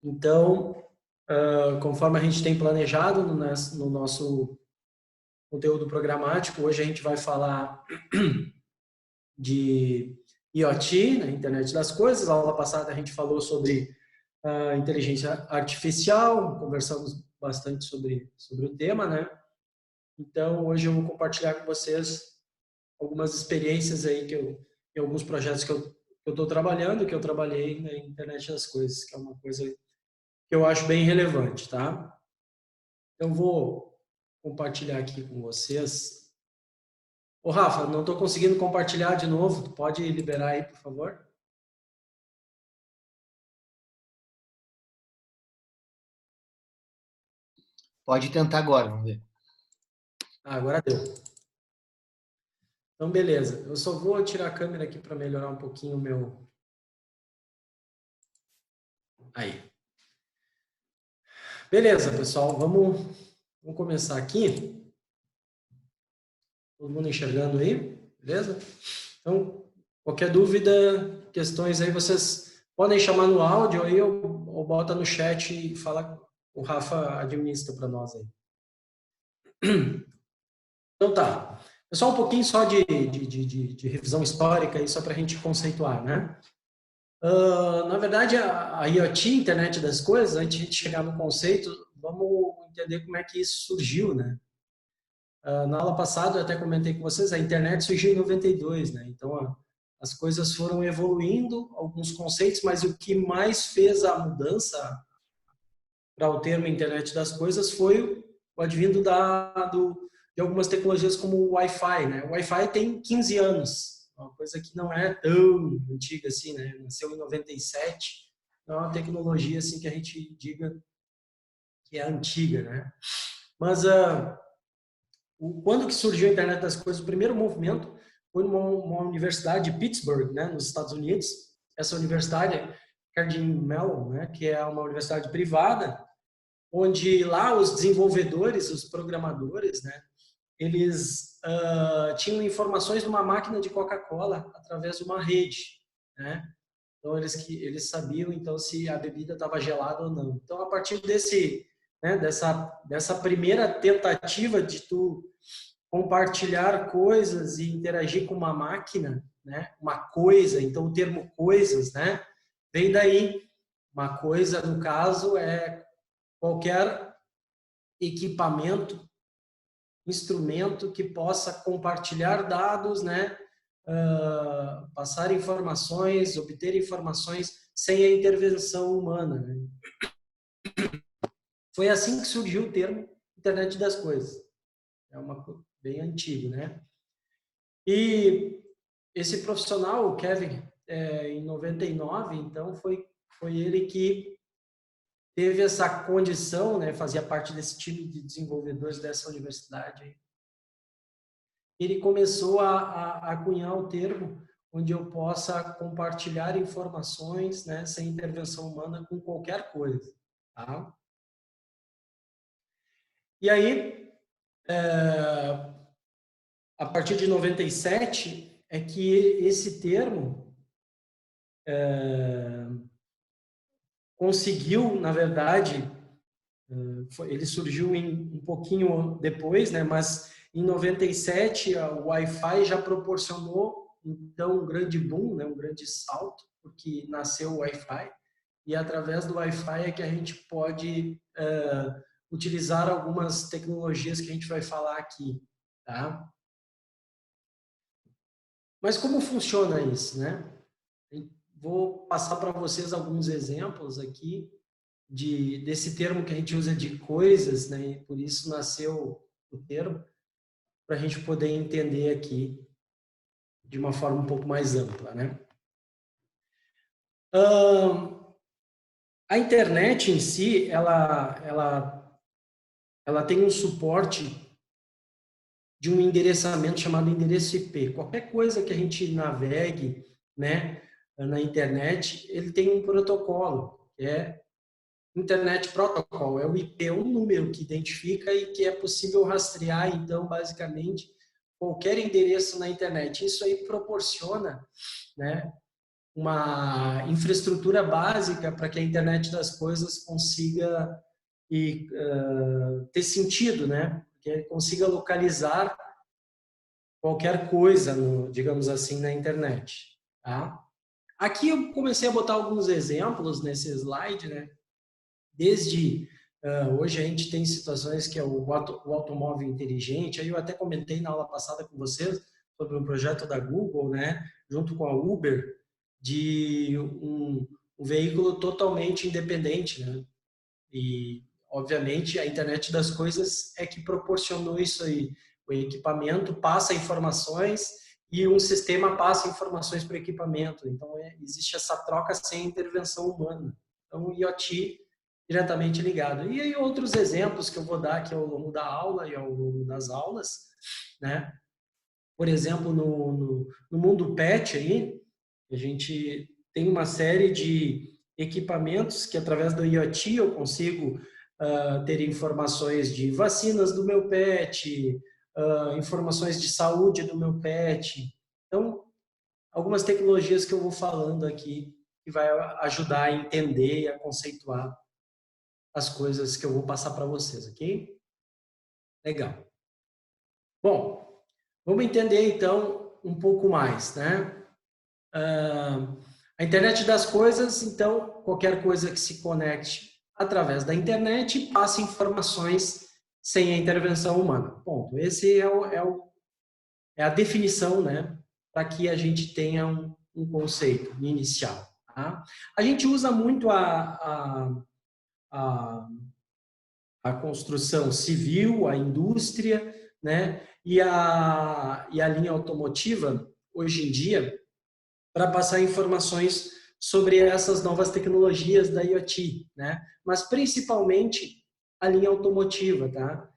Então, conforme a gente tem planejado no nosso conteúdo programático, hoje a gente vai falar de IoT, né, Internet das Coisas. A aula passada a gente falou sobre inteligência artificial, conversamos bastante sobre o tema, né? Então, hoje eu vou compartilhar com vocês algumas experiências aí em alguns projetos que eu estou trabalhando, que eu trabalhei na Internet das Coisas, que é uma coisa que eu acho bem relevante, tá? Então, vou compartilhar aqui com vocês. Ô, Rafa, não estou conseguindo compartilhar de novo. Tu pode liberar aí, por favor? Pode tentar agora, vamos ver. Agora deu. Então, beleza. Eu só vou tirar a câmera aqui para melhorar um pouquinho o meu... Aí. Beleza, pessoal. Vamos começar aqui. Todo mundo enxergando aí? Beleza? Então, qualquer dúvida, questões aí, vocês podem chamar no áudio aí ou bota no chat e fala, o Rafa administra para nós aí. Então tá. Pessoal, um pouquinho só de revisão histórica aí, só para a gente conceituar, né? Na verdade, a IoT, Internet das Coisas, antes de a gente chegar no conceito, vamos entender como é que isso surgiu, né? Na aula passada, eu até comentei com vocês, a internet surgiu em 92, né? Então, as coisas foram evoluindo, alguns conceitos, mas o que mais fez a mudança para o termo internet das coisas foi o advindo de algumas tecnologias como o Wi-Fi, né? O Wi-Fi tem 15 anos, uma coisa que não é tão antiga assim, né? Nasceu em 97, não é uma tecnologia assim que a gente diga que é antiga, né? Mas quando que surgiu a internet das coisas? O primeiro movimento foi numa universidade de Pittsburgh, né, nos Estados Unidos. Essa universidade, Carnegie Mellon, né, que é uma universidade privada, onde lá os desenvolvedores, os programadores, né, eles tinham informações de uma máquina de Coca-Cola através de uma rede, né? Então eles sabiam então se a bebida estava gelada ou não. Então a partir dessa primeira tentativa de tu compartilhar coisas e interagir com uma máquina, né? Uma coisa, então o termo coisas, né? Vem daí. Uma coisa, no caso, é qualquer equipamento, instrumento que possa compartilhar dados, né? Passar informações, obter informações sem a intervenção humana. Né? Foi assim que surgiu o termo Internet das Coisas. É uma bem antigo, né? E esse profissional, o Kevin, em 99, então foi ele que teve essa condição, né? Fazia parte desse time de desenvolvedores dessa universidade. Ele começou a cunhar o termo onde eu possa compartilhar informações, né, sem intervenção humana com qualquer coisa, tá? E aí, a partir de 97, é que esse termo conseguiu, na verdade, ele surgiu um pouquinho depois, né? Mas em 97 o Wi-Fi já proporcionou então um grande boom, né? Um grande salto, porque nasceu o Wi-Fi e através do Wi-Fi é que a gente pode utilizar algumas tecnologias que a gente vai falar aqui, tá? Mas como funciona isso, né? Vou passar para vocês alguns exemplos aqui desse termo que a gente usa de coisas, né? E por isso nasceu o termo, para a gente poder entender aqui de uma forma um pouco mais ampla, né? A internet em si, ela tem um suporte de um endereçamento chamado endereço IP. Qualquer coisa que a gente navegue, né, na internet, ele tem um protocolo, que é Internet Protocol, é o IP, um número que identifica e que é possível rastrear, então, basicamente, qualquer endereço na internet. Isso aí proporciona, né, uma infraestrutura básica para que a internet das coisas consiga ter sentido, né? Que ele consiga localizar qualquer coisa, digamos assim, na internet. Tá? Aqui eu comecei a botar alguns exemplos nesse slide, né? Desde hoje a gente tem situações que é o automóvel inteligente. Aí eu até comentei na aula passada com vocês sobre um projeto da Google, né? Junto com a Uber, de um veículo totalmente independente, né? E, obviamente, a internet das coisas é que proporcionou isso aí. O equipamento passa informações e um sistema passa informações para o equipamento. Então, existe essa troca sem intervenção humana. Então, o IoT diretamente ligado. E aí, outros exemplos que eu vou dar aqui ao longo da aula e ao longo das aulas, né? Por exemplo, no mundo pet aí, a gente tem uma série de equipamentos que, através do IoT, eu consigo ter informações de vacinas do meu pet, informações de saúde do meu pet. Então, algumas tecnologias que eu vou falando aqui que vai ajudar a entender e a conceituar as coisas que eu vou passar para vocês, ok? Legal. Bom, vamos entender então um pouco mais, né? A internet das coisas, então, qualquer coisa que se conecte através da internet passa informações sem a intervenção humana. Ponto. Esse é a definição, né, para que a gente tenha um conceito inicial. Tá? A gente usa muito a construção civil, a indústria, né, e a linha automotiva, hoje em dia, para passar informações sobre essas novas tecnologias da IoT, né? Mas principalmente a linha automotiva, tá?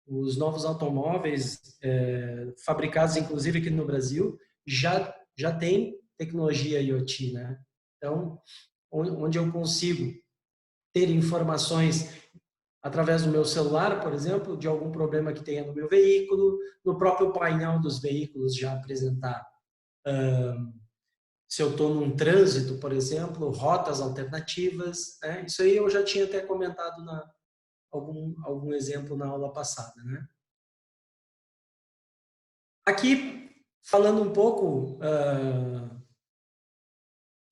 Os novos automóveis fabricados, inclusive aqui no Brasil, já tem tecnologia IoT, né? Então, onde eu consigo ter informações através do meu celular, por exemplo, de algum problema que tenha no meu veículo, no próprio painel dos veículos já apresentar se eu estou num trânsito, por exemplo, rotas alternativas, né? Isso aí eu já tinha até comentado algum exemplo na aula passada, né? Aqui, falando um pouco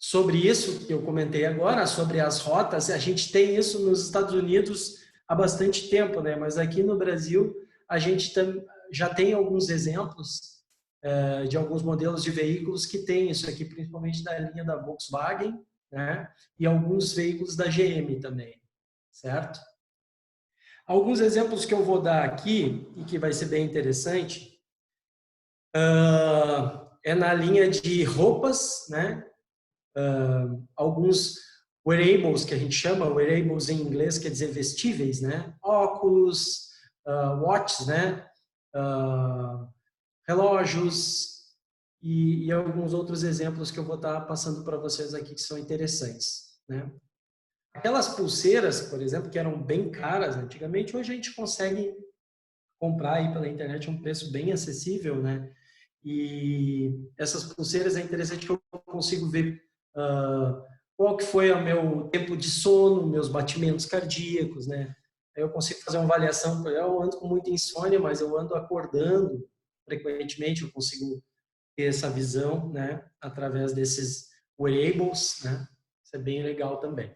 sobre isso que eu comentei agora, sobre as rotas, a gente tem isso nos Estados Unidos há bastante tempo, né? Mas aqui no Brasil a gente já tem alguns exemplos de alguns modelos de veículos que tem isso aqui, principalmente da linha da Volkswagen, né? E alguns veículos da GM também, certo? Alguns exemplos que eu vou dar aqui, e que vai ser bem interessante, é na linha de roupas, né? Alguns wearables, que a gente chama, wearables em inglês quer dizer vestíveis, né? Óculos, watches, né? Relógios e alguns outros exemplos que eu vou estar passando para vocês aqui que são interessantes, né? Aquelas pulseiras, por exemplo, que eram bem caras antigamente, hoje a gente consegue comprar aí pela internet a um preço bem acessível, né? E essas pulseiras é interessante que eu consigo ver qual que foi o meu tempo de sono, meus batimentos cardíacos, né? Aí eu consigo fazer uma avaliação. Eu ando com muita insônia, mas eu ando acordando frequentemente, eu consigo ter essa visão, né, através desses wearables, né? Isso é bem legal também.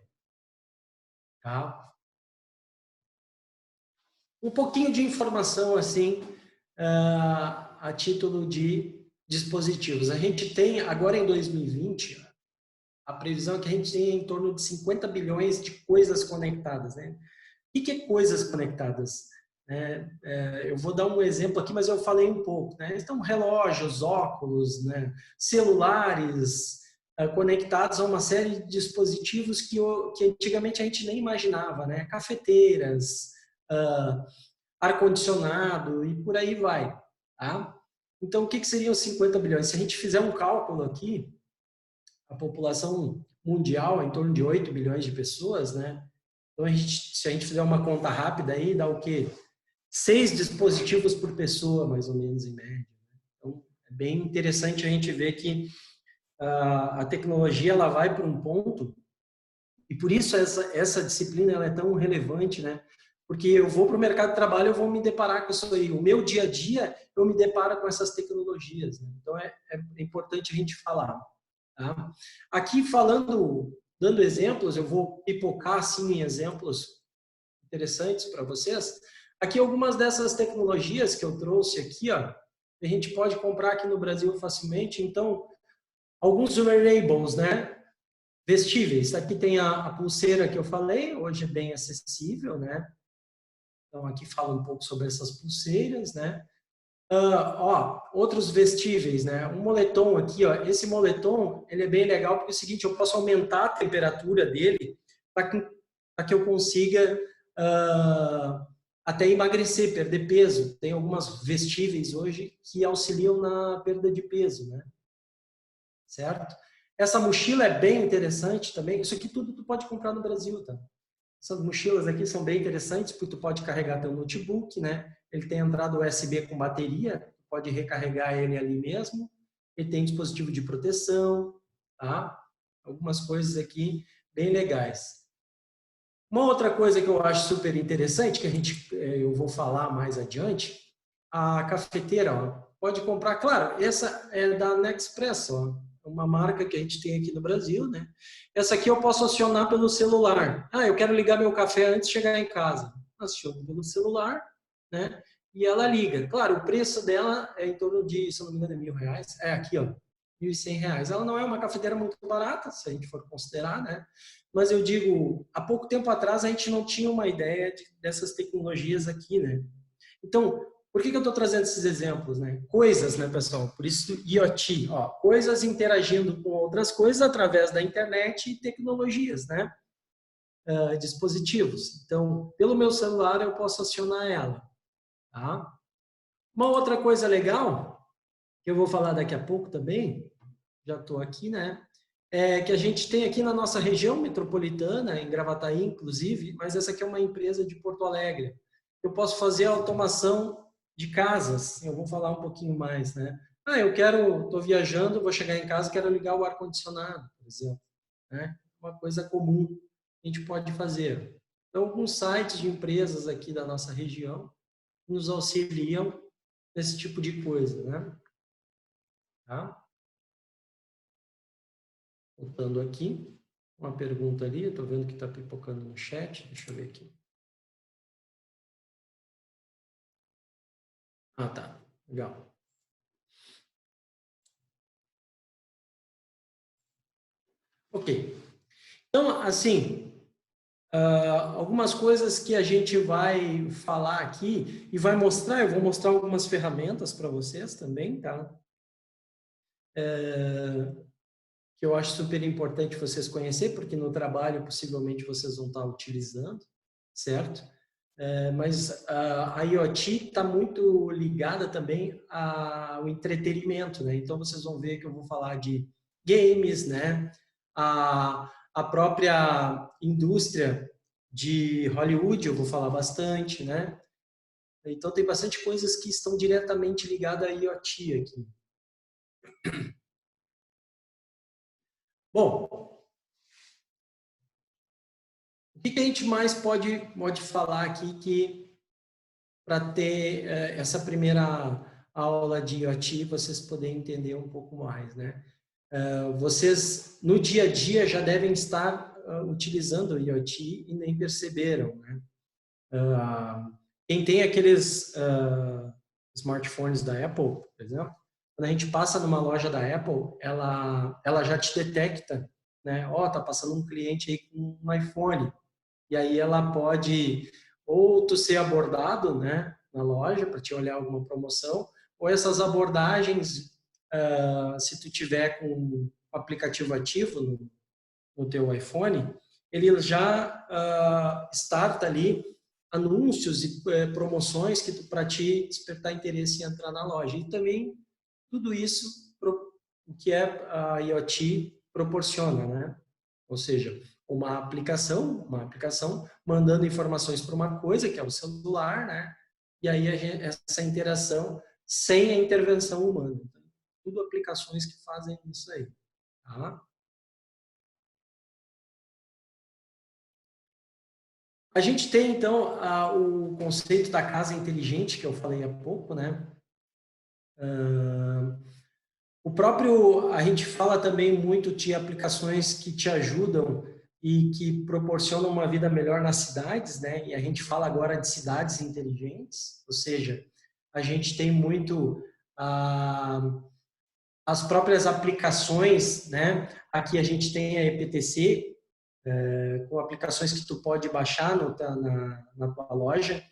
Tá? Um pouquinho de informação, assim, a título de dispositivos. A gente tem, agora em 2020, a previsão é que a gente tem em torno de 50 bilhões de coisas conectadas, né? O que é coisas conectadas? Eu vou dar um exemplo aqui, mas eu falei um pouco, né? Então, relógios, óculos, né? Celulares conectados a uma série de dispositivos que antigamente a gente nem imaginava, né? Cafeteiras, ar-condicionado e por aí vai, tá? Então, o que seriam 50 bilhões? Se a gente fizer um cálculo aqui, a população mundial é em torno de 8 bilhões de pessoas, né? Então, se a gente fizer uma conta rápida aí, dá o quê? 6 dispositivos por pessoa, mais ou menos, em média. Então, é bem interessante a gente ver que a tecnologia ela vai para um ponto, e por isso essa disciplina ela é tão relevante, né? Porque eu vou para o mercado de trabalho, eu vou me deparar com isso aí. O meu dia a dia, eu me deparo com essas tecnologias, né? Então, é importante a gente falar. Tá? Aqui falando, dando exemplos, eu vou pipocar assim em exemplos interessantes para vocês. Aqui algumas dessas tecnologias que eu trouxe aqui, ó, a gente pode comprar aqui no Brasil facilmente. Então, alguns wearables, né? Vestíveis. Aqui tem a pulseira que eu falei, hoje é bem acessível, né? Então, aqui fala um pouco sobre essas pulseiras, né? Outros vestíveis, né? Um moletom aqui, ó. Esse moletom, ele é bem legal porque é o seguinte, eu posso aumentar a temperatura dele para que eu consiga até emagrecer, perder peso. Tem algumas vestíveis hoje que auxiliam na perda de peso, né? Certo? Essa mochila é bem interessante também. Isso aqui tudo tu pode comprar no Brasil, tá? Essas mochilas aqui são bem interessantes porque tu pode carregar teu notebook, né? Ele tem entrada USB com bateria, tu pode recarregar ele ali mesmo. Ele tem dispositivo de proteção, tá? Algumas coisas aqui bem legais. Uma outra coisa que eu acho super interessante, que eu vou falar mais adiante, a cafeteira, ó, pode comprar, claro, essa é da Nexpress, ó, uma marca que a gente tem aqui no Brasil, né? Essa aqui eu posso acionar pelo celular. Ah, eu quero ligar meu café antes de chegar em casa. Aciono pelo celular, né? E ela liga. Claro, o preço dela é em torno de, se eu não me engano, é R$ 1.000. É aqui, ó, R$ 1.100. Ela não é uma cafeteira muito barata, se a gente for considerar, né? Mas eu digo, há pouco tempo atrás a gente não tinha uma ideia dessas tecnologias aqui, né? Então, por que eu estou trazendo esses exemplos, né? Coisas, né, pessoal? Por isso, IoT, ó, coisas interagindo com outras coisas através da internet e tecnologias, né? Dispositivos. Então, pelo meu celular eu posso acionar ela, tá? Uma outra coisa legal, que eu vou falar daqui a pouco também, já estou aqui, né? Que a gente tem aqui na nossa região metropolitana, em Gravataí, inclusive, mas essa aqui é uma empresa de Porto Alegre. Eu posso fazer a automação de casas, eu vou falar um pouquinho mais, né? Estou viajando, vou chegar em casa, quero ligar o ar-condicionado, por exemplo, né? Uma coisa comum que a gente pode fazer. Então, alguns sites de empresas aqui da nossa região nos auxiliam nesse tipo de coisa, né? Tá? Voltando aqui, uma pergunta ali, eu estou vendo que está pipocando no chat, deixa eu ver aqui. Ah, tá, legal. Ok, então, assim, algumas coisas que a gente vai falar aqui e vai mostrar, eu vou mostrar algumas ferramentas para vocês também, tá? Que eu acho super importante vocês conhecer, porque no trabalho possivelmente vocês vão estar utilizando, certo? Mas a IoT está muito ligada também ao entretenimento, né? Então vocês vão ver que eu vou falar de games, né? A própria indústria de Hollywood eu vou falar bastante, né? Então tem bastante coisas que estão diretamente ligadas à IoT aqui. Bom, o que a gente mais pode falar aqui que para ter essa primeira aula de IoT, vocês poderem entender um pouco mais, né? Vocês, no dia a dia, já devem estar utilizando o IoT e nem perceberam, né? Quem tem aqueles smartphones da Apple, por exemplo, quando a gente passa numa loja da Apple, ela já te detecta, né? Tá passando um cliente aí com um iPhone. E aí ela pode ou tu ser abordado, né, na loja para te olhar alguma promoção, ou essas abordagens, se tu tiver com o aplicativo ativo no teu iPhone, ele já starta ali anúncios e promoções que para te despertar interesse em entrar na loja. E também tudo isso o que a IoT proporciona, né? Ou seja, uma aplicação mandando informações para uma coisa, que é o celular, né? E aí essa interação sem a intervenção humana. Então, tudo aplicações que fazem isso aí. Tá? A gente tem, então, o conceito da casa inteligente, que eu falei há pouco, né? O próprio, a gente fala também muito de aplicações que te ajudam e que proporcionam uma vida melhor nas cidades, né? E a gente fala agora de cidades inteligentes, ou seja, a gente tem muito as próprias aplicações, né? Aqui a gente tem a EPTC, com aplicações que tu pode baixar na tua loja,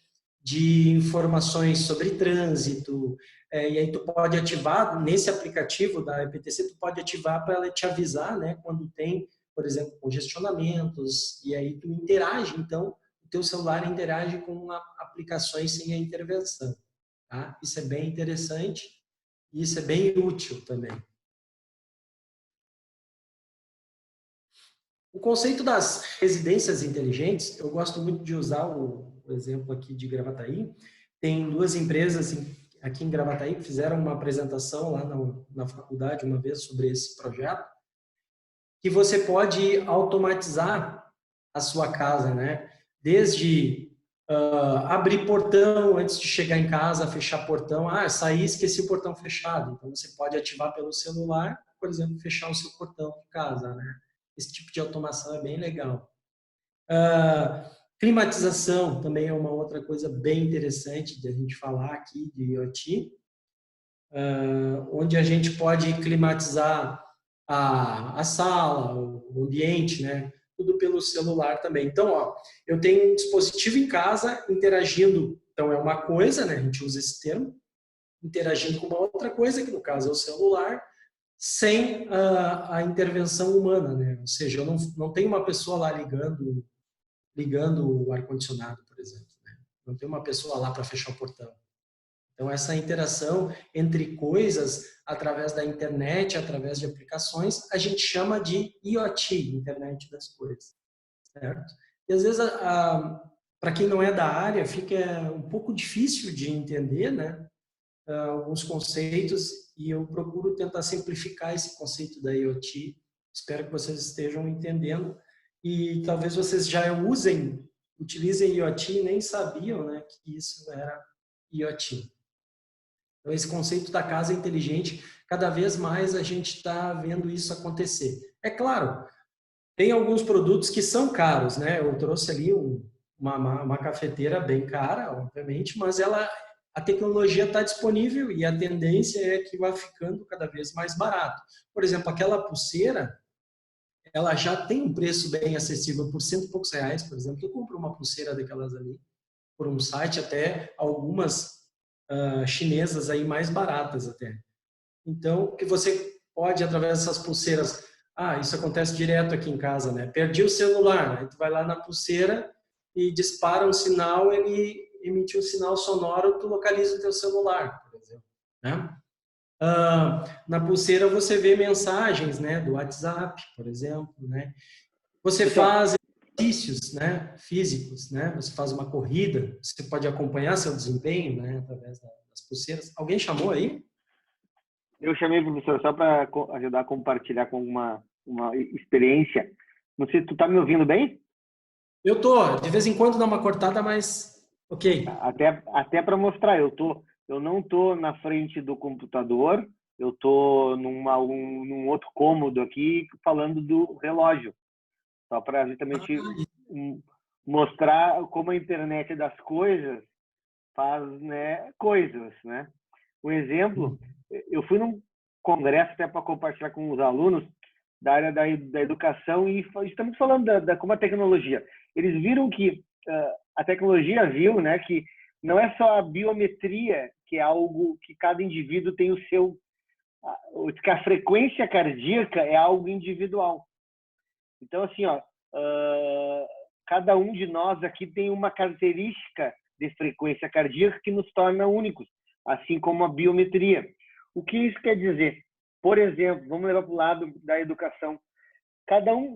de informações sobre trânsito, e aí tu pode ativar, nesse aplicativo da EPTC, tu pode ativar para ela te avisar, né, quando tem, por exemplo, congestionamentos, e aí tu interage, então, o teu celular interage com aplicações sem a intervenção, tá? Isso é bem interessante e isso é bem útil também. O conceito das residências inteligentes, eu gosto muito de usar o exemplo aqui de Gravataí. Tem duas empresas aqui em Gravataí que fizeram uma apresentação lá na faculdade uma vez sobre esse projeto, que você pode automatizar a sua casa, né? Desde abrir portão antes de chegar em casa, fechar portão. Ah, saí e esqueci o portão fechado. Então, você pode ativar pelo celular, por exemplo, fechar o seu portão de casa, né? Esse tipo de automação é bem legal. Climatização também é uma outra coisa bem interessante de a gente falar aqui de IoT, onde a gente pode climatizar a sala, o ambiente, né? Tudo pelo celular também. Então, ó, eu tenho um dispositivo em casa interagindo, então é uma coisa, né? A gente usa esse termo, interagindo com uma outra coisa, que no caso é o celular, sem a intervenção humana, né? Ou seja, eu não tenho uma pessoa lá ligando o ar-condicionado, por exemplo, né? Não tem uma pessoa lá para fechar o portão. Então, essa interação entre coisas, através da internet, através de aplicações, a gente chama de IoT, Internet das Coisas, certo? E, às vezes, para quem não é da área, fica um pouco difícil de entender, né? Alguns conceitos, e eu procuro tentar simplificar esse conceito da IoT. Espero que vocês estejam entendendo. E talvez vocês já utilizem IoT e nem sabiam, né, que isso era IoT. Então, esse conceito da casa inteligente, cada vez mais a gente está vendo isso acontecer. É claro, tem alguns produtos que são caros, né? Eu trouxe ali uma cafeteira bem cara, obviamente, mas a tecnologia está disponível e a tendência é que vá ficando cada vez mais barato. Por exemplo, aquela pulseira, ela já tem um preço bem acessível por cento e poucos reais, por exemplo. Eu compro uma pulseira daquelas ali por um site, até algumas chinesas aí mais baratas até. Então, que você pode, através dessas pulseiras, isso acontece direto aqui em casa, né? Perdi o celular, aí tu vai lá na pulseira e dispara um sinal, ele emite um sinal sonoro, tu localiza o teu celular, por exemplo, né? Na pulseira você vê mensagens, né, do WhatsApp, por exemplo, né? Você faz exercícios, né, físicos, né? Você faz uma corrida, você pode acompanhar seu desempenho, né, através das pulseiras. Alguém chamou aí? Eu chamei o professor só para ajudar a compartilhar com uma experiência. Não sei se tu tá me ouvindo bem? Eu tô, de vez em quando dá uma cortada, mas ok. Até para mostrar, eu não tô na frente do computador, eu tô num outro cômodo aqui falando do relógio, só para justamente mostrar como a internet das coisas faz, né, coisas, né? Um exemplo, eu fui num congresso até para compartilhar com os alunos da área da educação e estamos falando como a tecnologia. Eles viram que a tecnologia viu, né, que não é só a biometria, que é algo que cada indivíduo tem o seu, que a frequência cardíaca é algo individual. Então, assim, ó, cada um de nós aqui tem uma característica de frequência cardíaca que nos torna únicos, assim como a biometria. O que isso quer dizer? Por exemplo, vamos levar para o lado da educação.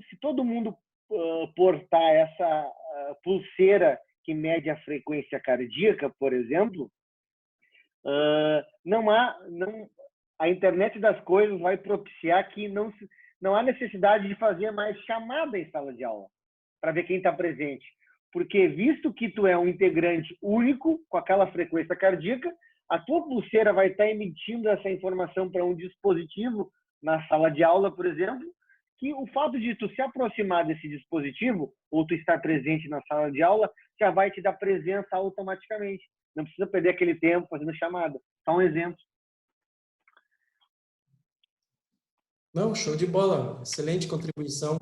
Se todo mundo portar essa pulseira que mede a frequência cardíaca, por exemplo, a internet das coisas vai propiciar que não há necessidade de fazer mais chamada em sala de aula para ver quem está presente. Porque, visto que tu é um integrante único, com aquela frequência cardíaca, a tua pulseira vai estar emitindo essa informação para um dispositivo na sala de aula, por exemplo, que o fato de tu se aproximar desse dispositivo, ou tu estar presente na sala de aula, já vai te dar presença automaticamente. Não precisa perder aquele tempo fazendo chamada. Só um exemplo. Não, show de bola. Excelente contribuição.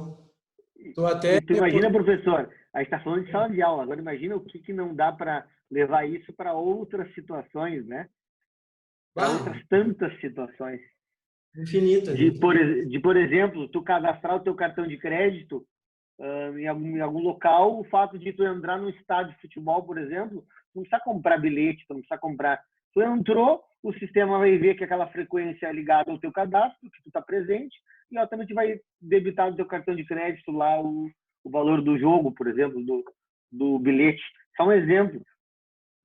Tô até... E tu imagina, professor, a gente está falando de sala de aula, agora imagina o que não dá para levar isso para outras situações, né? Para outras tantas situações. Infinita. Por exemplo, tu cadastrar o teu cartão de crédito em algum local, o fato de tu entrar num estádio de futebol, por exemplo, tu não precisa comprar bilhete, tu não precisa comprar. Tu entrou, o sistema vai ver que aquela frequência é ligada ao teu cadastro, que tu está presente, e automaticamente vai debitar do teu cartão de crédito lá o valor do jogo, por exemplo, do bilhete. Só um exemplo.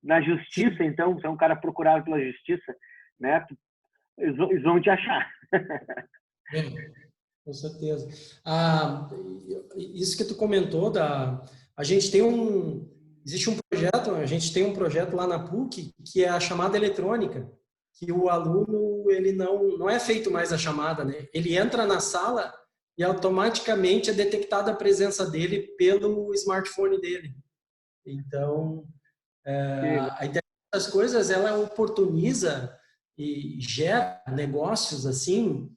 Na justiça, então, você é um cara procurado pela justiça, né? Eles vão te achar. Com certeza. Isso que tu comentou, a gente tem existe um projeto, a gente tem um projeto lá na PUC que é a chamada eletrônica, que o aluno, ele não é feito mais a chamada, né? Ele entra na sala e automaticamente é detectada a presença dele pelo smartphone dele. Então, a internet das coisas, ela oportuniza e gera negócios assim,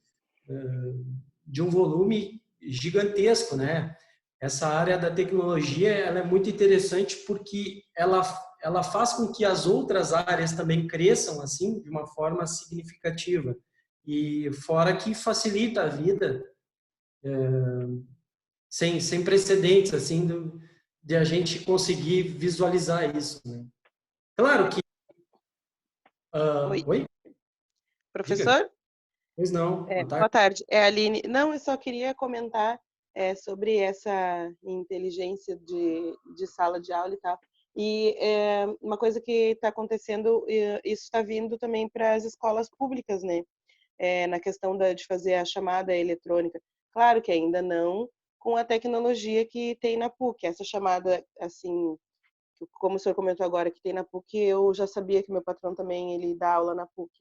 de um volume gigantesco, né? Essa área da tecnologia, ela é muito interessante porque ela faz com que as outras áreas também cresçam assim de uma forma significativa. E fora que facilita a vida, sem precedentes assim de a gente conseguir visualizar isso, né? Claro que Oi, oi? Diga. professor? Pois não. Boa tarde. Boa tarde. É a Aline. Não, eu só queria comentar sobre essa inteligência de sala de aula e tal. E uma coisa que está acontecendo, isso está vindo também para as escolas públicas, né? Na questão de fazer a chamada eletrônica. Claro que ainda não com a tecnologia que tem na PUC. Essa chamada, assim, como o senhor comentou agora, que tem na PUC, eu já sabia que meu patrão também ele dá aula na PUC.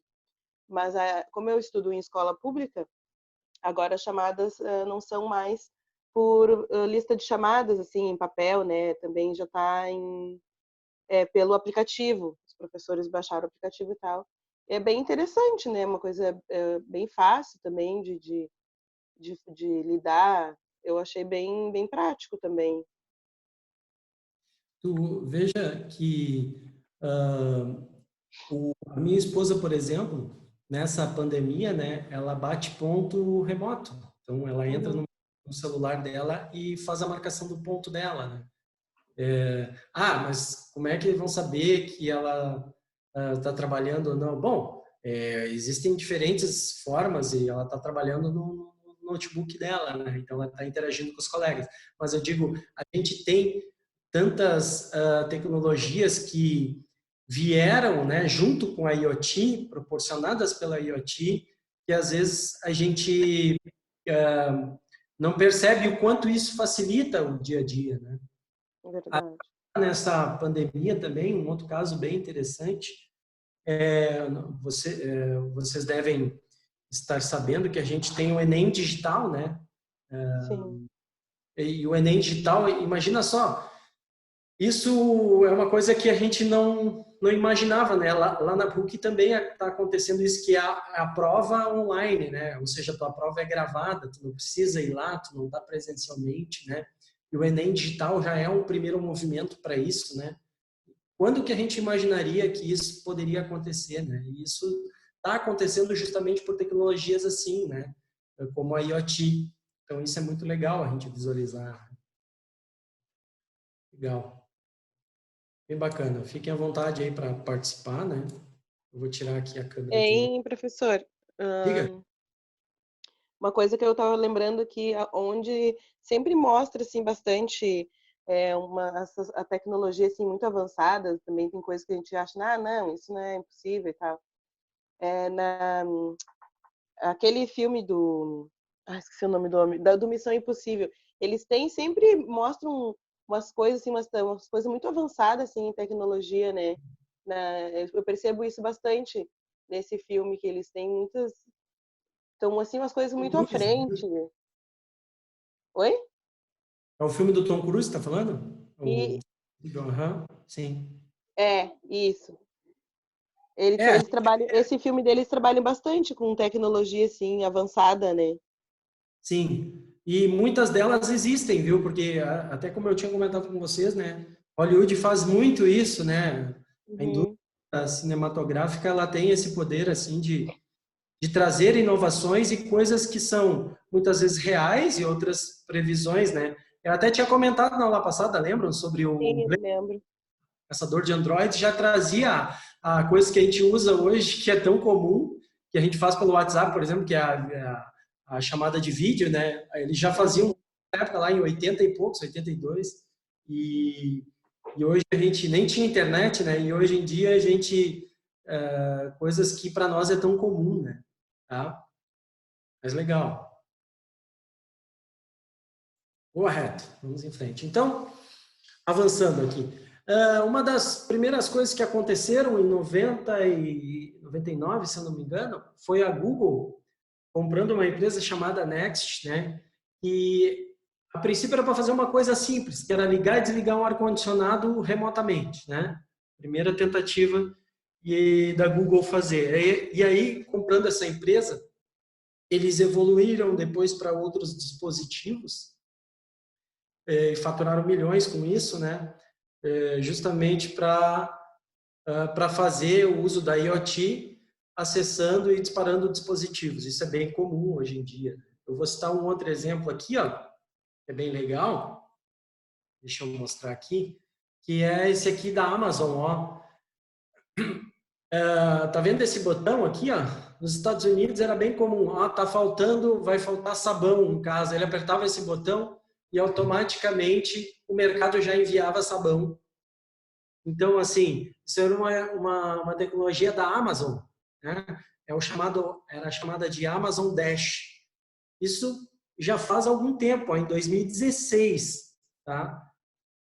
Mas como eu estudo em escola pública, agora as chamadas não são mais por lista de chamadas, assim, em papel, né? Também já está pelo aplicativo. Os professores baixaram o aplicativo e tal. É bem interessante, né? Uma coisa bem fácil também de lidar. Eu achei bem prático também. Tu veja que a minha esposa, por exemplo, nessa pandemia, né, ela bate ponto remoto. Então, ela entra Uhum. no celular dela e faz a marcação do ponto dela, né? Mas como é que eles vão saber que ela está trabalhando ou não? Bom, existem diferentes formas e ela está trabalhando no notebook dela, né? Então, ela está interagindo com os colegas. Mas eu digo, a gente tem tantas tecnologias que vieram, né, junto com a IoT, proporcionadas pela IoT, que às vezes a gente não percebe o quanto isso facilita o dia a dia, né? É verdade. Nessa pandemia também, um outro caso bem interessante, vocês devem estar sabendo que a gente tem o Enem digital, né? Sim. E o Enem digital, imagina só, isso é uma coisa que a gente não imaginava, né? Lá na PUC também está acontecendo isso, que é a prova online, né? Ou seja, a tua prova é gravada, tu não precisa ir lá, tu não está presencialmente, né? E o Enem digital já é um primeiro movimento para isso, né? Quando que a gente imaginaria que isso poderia acontecer, né? E isso está acontecendo justamente por tecnologias assim, né? Como a IoT. Então, isso é muito legal a gente visualizar. Legal. Bem bacana. Fiquem à vontade aí para participar, né? Eu vou tirar aqui a câmera de novo. Hein, professor? Diga. Uma coisa que eu estava lembrando aqui, onde sempre mostra assim bastante a tecnologia assim muito avançada, também tem coisas que a gente acha, não, isso não é impossível e tal. Aquele filme esqueci o nome do homem, do Missão Impossível. Eles sempre mostram umas coisas assim, umas coisas muito avançadas assim em tecnologia, né? Eu percebo isso bastante nesse filme, que eles têm muitas, então assim, umas coisas Tom muito à Cruise, né? frente. Oi? É o filme do Tom Cruise, tá falando? E Aham, sim. isso. É, Eles trabalham, esse filme deles trabalham bastante com tecnologia assim avançada, né? sim. E muitas delas existem, viu? Porque até como eu tinha comentado com vocês, né? Hollywood faz muito isso, né? A indústria Uhum. cinematográfica, ela tem esse poder assim de trazer inovações e coisas que são muitas vezes reais e outras previsões, né? Eu até tinha comentado na aula passada, lembram, sobre o Sim, lembro. caçador de Android, já trazia a coisa que a gente usa hoje, que é tão comum, que a gente faz pelo WhatsApp, por exemplo, que é a chamada de vídeo, né? Eles já faziam Uhum. na época lá em 80 e poucos, 82, e, e hoje a gente nem tinha internet, né? E hoje em dia a gente coisas que para nós é tão comum, né? Tá? Mas legal. Go ahead, vamos em frente. Então, avançando aqui. Uma das primeiras coisas que aconteceram em 99, se eu não me engano, foi a Google comprando uma empresa chamada Next, né? E a princípio era para fazer uma coisa simples, que era ligar e desligar um ar-condicionado remotamente, né? Primeira tentativa da Google fazer. E aí, comprando essa empresa, eles evoluíram depois para outros dispositivos e faturaram milhões com isso, né? Justamente para fazer o uso da IoT acessando e disparando dispositivos. Isso é bem comum hoje em dia. Eu vou citar um outro exemplo aqui, ó, que é bem legal. Deixa eu mostrar aqui, que é esse aqui da Amazon, ó. Tá vendo esse botão aqui, ó? Nos Estados Unidos era bem comum, ó, tá faltando, vai faltar sabão em casa. Ele apertava esse botão e automaticamente o mercado já enviava sabão. Então, assim, isso era uma tecnologia da Amazon, né? Era chamada de Amazon Dash. Isso já faz algum tempo, ó, em 2016, tá?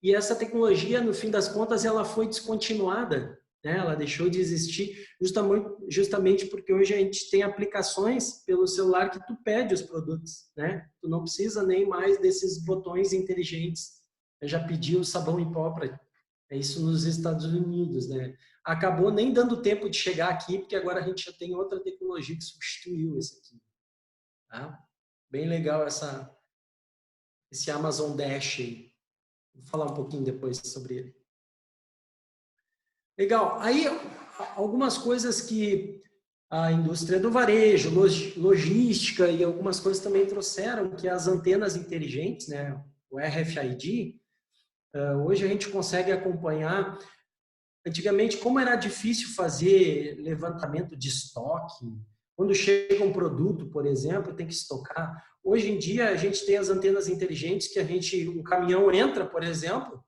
E essa tecnologia, no fim das contas, ela foi descontinuada, né? Ela deixou de existir justamente porque hoje a gente tem aplicações pelo celular que tu pede os produtos, né? Tu não precisa nem mais desses botões inteligentes. Eu já pedi o sabão em pó para isso nos Estados Unidos, né? Acabou nem dando tempo de chegar aqui, porque agora a gente já tem outra tecnologia que substituiu esse aqui, tá? Bem legal esse Amazon Dash aí. Vou falar um pouquinho depois sobre ele. Legal. Aí, algumas coisas que a indústria do varejo, logística e algumas coisas também trouxeram, que as antenas inteligentes, né? O RFID, hoje a gente consegue acompanhar. Antigamente, como era difícil fazer levantamento de estoque, quando chega um produto, por exemplo, tem que estocar. Hoje em dia, a gente tem as antenas inteligentes que um caminhão entra, por exemplo,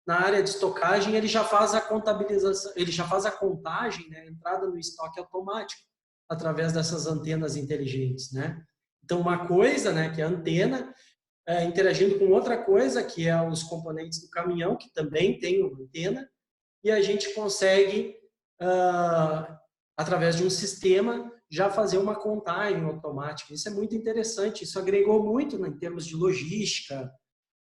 na área de estocagem, ele já faz a contabilização, ele já faz a contagem, né, a entrada no estoque automático, através dessas antenas inteligentes, né? Então, uma coisa, né, que é a antena, interagindo com outra coisa, que é os componentes do caminhão, que também tem uma antena, e a gente consegue, através de um sistema, já fazer uma contagem automática. Isso é muito interessante, isso agregou muito, né, em termos de logística,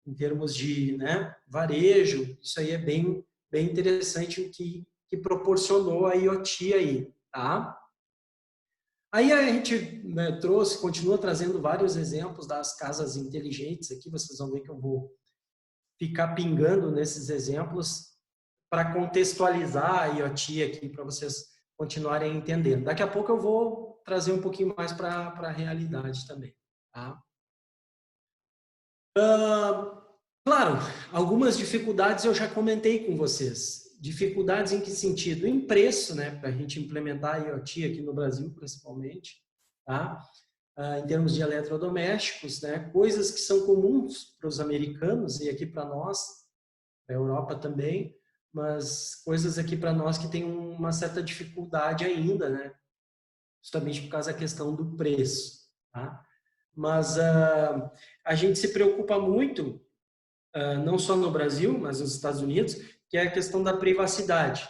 em termos de, né, varejo. Isso aí é bem interessante o que proporcionou a IoT aí, tá? Aí a gente, né, continua trazendo vários exemplos das casas inteligentes aqui, vocês vão ver que eu vou ficar pingando nesses exemplos para contextualizar a IoT aqui, para vocês continuarem entendendo. Daqui a pouco eu vou trazer um pouquinho mais para a realidade também. Tá? Claro, algumas dificuldades eu já comentei com vocês. Dificuldades em que sentido? Em preço, né, para a gente implementar a IoT aqui no Brasil, principalmente, tá? Em termos de eletrodomésticos, né, coisas que são comuns para os americanos e aqui para nós, para a Europa também, mas coisas aqui para nós que tem uma certa dificuldade ainda, né? Justamente por causa da questão do preço, tá? mas a gente se preocupa muito, não só no Brasil, mas nos Estados Unidos, que é a questão da privacidade.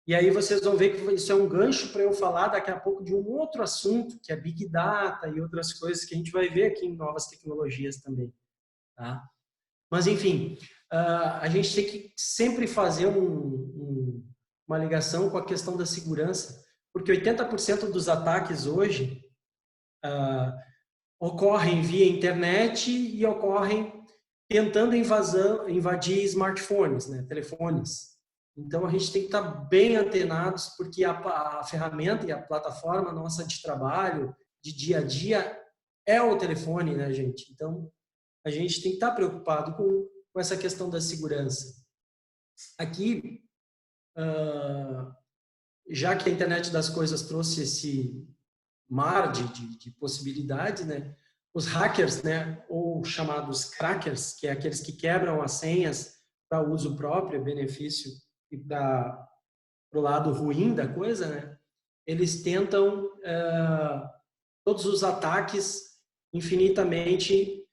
E aí vocês vão ver que isso é um gancho para eu falar daqui a pouco de um outro assunto, que é Big Data e outras coisas que a gente vai ver aqui em novas tecnologias também. Tá? Mas, enfim, a gente tem que sempre fazer uma ligação com a questão da segurança, porque 80% dos ataques hoje ocorrem via internet e ocorrem tentando invadir smartphones, né, telefones. Então, a gente tem que estar bem antenados, porque a ferramenta e a plataforma nossa de trabalho, de dia a dia, é o telefone, né, gente? Então, a gente tem que estar preocupado com essa questão da segurança. Aqui, já que a internet das coisas trouxe esse mar de possibilidades, né, os hackers, né, ou chamados crackers, que é aqueles que quebram as senhas para uso próprio, benefício e para o lado ruim da coisa, né, eles tentam todos os ataques infinitamente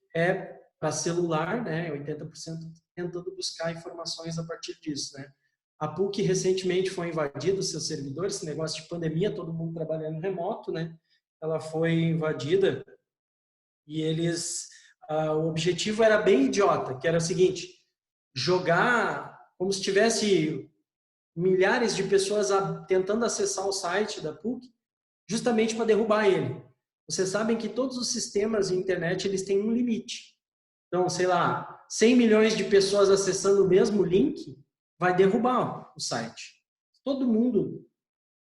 para celular, né, 80% tentando buscar informações a partir disso, né. A PUC recentemente foi invadida, os seus servidores, esse negócio de pandemia, todo mundo trabalhando remoto, né, ela foi invadida e o objetivo era bem idiota, que era o seguinte, jogar como se tivesse milhares de pessoas tentando acessar o site da PUC, justamente para derrubar ele. Vocês sabem que todos os sistemas de internet, eles têm um limite. Então, sei lá, 100 milhões de pessoas acessando o mesmo link, vai derrubar o site. Todo mundo,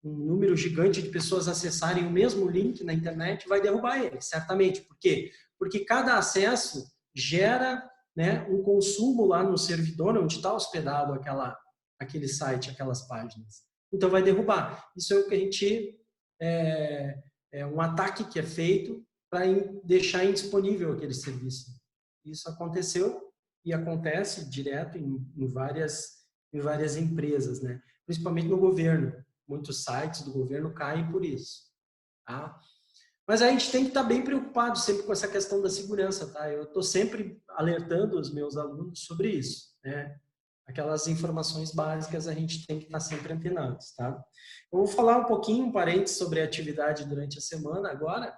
um número gigante de pessoas acessarem o mesmo link na internet, vai derrubar ele, certamente. Por quê? Porque cada acesso gera, né, um consumo lá no servidor onde está hospedado aquele site, aquelas páginas. Então, vai derrubar. Isso é o que a gente... É um ataque que é feito para deixar indisponível aquele serviço. Isso aconteceu e acontece direto em várias empresas, né? Principalmente no governo. Muitos sites do governo caem por isso. Tá? Mas a gente tem que estar bem preocupado sempre com essa questão da segurança. Tá? Eu estou sempre alertando os meus alunos sobre isso. Né? Aquelas informações básicas a gente tem que estar sempre antenados. Tá? Eu vou falar um pouquinho, um parênteses, sobre a atividade durante a semana agora.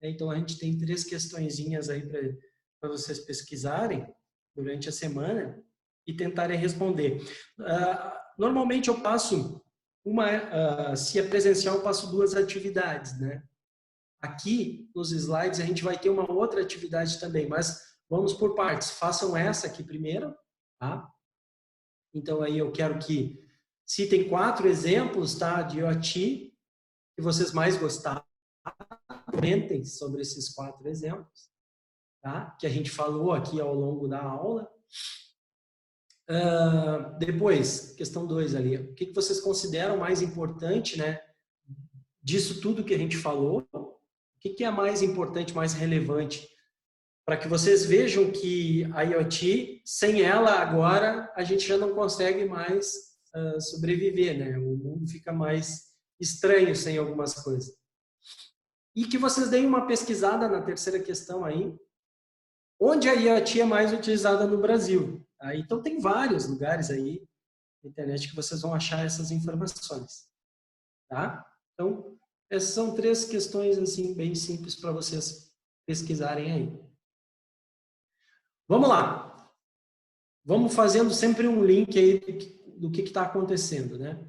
Então, a gente tem 3 questõezinhas aí para vocês pesquisarem durante a semana e tentarem responder. Normalmente eu passo se é presencial, eu passo 2 atividades, né? Aqui nos slides a gente vai ter uma outra atividade também, mas vamos por partes. Façam essa aqui primeiro, tá? Então aí eu quero que citem 4 exemplos, tá, de IoT que vocês mais gostaram. Comentem sobre esses 4 exemplos, tá? Que a gente falou aqui ao longo da aula. Depois, questão 2 ali. O que vocês consideram mais importante, né, disso tudo que a gente falou? O que é mais importante, mais relevante? Para que vocês vejam que a IoT, sem ela agora, a gente já não consegue mais sobreviver, né? O mundo fica mais estranho sem algumas coisas. E que vocês deem uma pesquisada na terceira questão aí, onde a IoT é mais utilizada no Brasil. Tá? Então, tem vários lugares aí na internet que vocês vão achar essas informações. Tá? Então, essas são 3 questões assim, bem simples para vocês pesquisarem aí. Vamos lá. Vamos fazendo sempre um link aí do que está acontecendo. Né?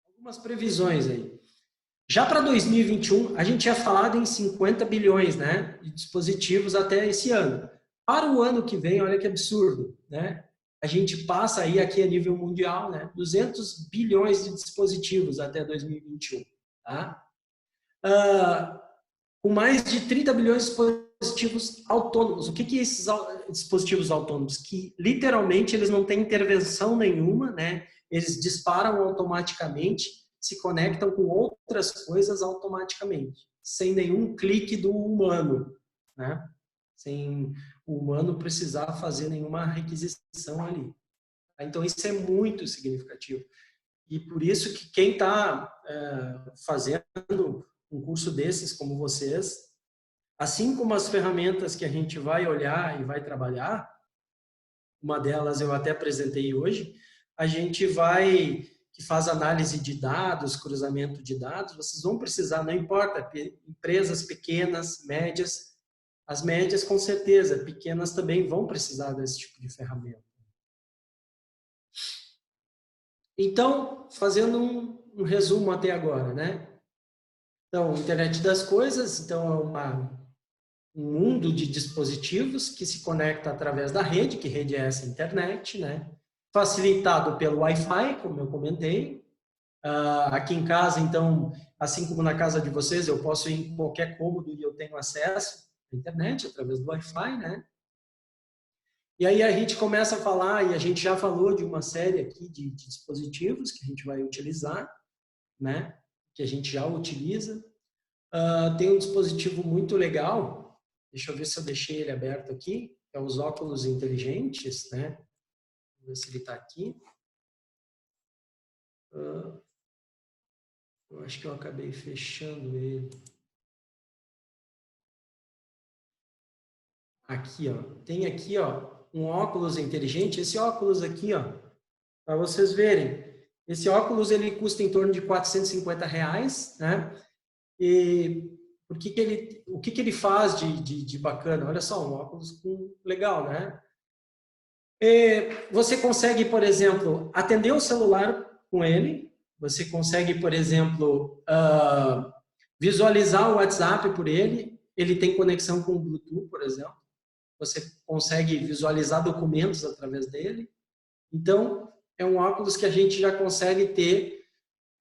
Algumas previsões aí. Já para 2021, a gente tinha falado em 50 bilhões, né, de dispositivos até esse ano. Para o ano que vem, olha que absurdo, né? A gente passa aí aqui a nível mundial, né, 200 bilhões de dispositivos até 2021, tá? Com mais de 30 bilhões de dispositivos autônomos. O que é esses dispositivos autônomos? Que literalmente eles não têm intervenção nenhuma, né? Eles disparam automaticamente, se conectam com outras coisas automaticamente, sem nenhum clique do humano, né? Sem o humano precisar fazer nenhuma requisição ali. Então, isso é muito significativo. E por isso que quem está fazendo um curso desses, como vocês, assim como as ferramentas que a gente vai olhar e vai trabalhar, uma delas eu até apresentei hoje, a gente que faz análise de dados, cruzamento de dados, vocês vão precisar, não importa, empresas pequenas, médias, as médias com certeza, pequenas também vão precisar desse tipo de ferramenta. Então, fazendo um resumo até agora, né? Então, internet das coisas, então é um mundo de dispositivos que se conecta através da rede, que rede é essa internet, né? Facilitado pelo Wi-Fi, como eu comentei. Aqui em casa, então, assim como na casa de vocês, eu posso ir em qualquer cômodo e eu tenho acesso à internet através do Wi-Fi, né? E aí a gente começa a falar, e a gente já falou de uma série aqui de dispositivos que a gente vai utilizar, né? Que a gente já utiliza. Tem um dispositivo muito legal, deixa eu ver se eu deixei ele aberto aqui, que é os óculos inteligentes, né? Vamos ver se ele está aqui. Eu acho que eu acabei fechando ele. Aqui, ó. Tem aqui, ó, um óculos inteligente. Esse óculos aqui, ó, para vocês verem. Esse óculos, ele custa em torno de R$450, né? E o que ele faz de bacana? Olha só, um óculos legal, né? E você consegue, por exemplo, atender o celular com ele. Você consegue, por exemplo, visualizar o WhatsApp por ele. Ele tem conexão com o Bluetooth, por exemplo. Você consegue visualizar documentos através dele. Então, é um óculos que a gente já consegue ter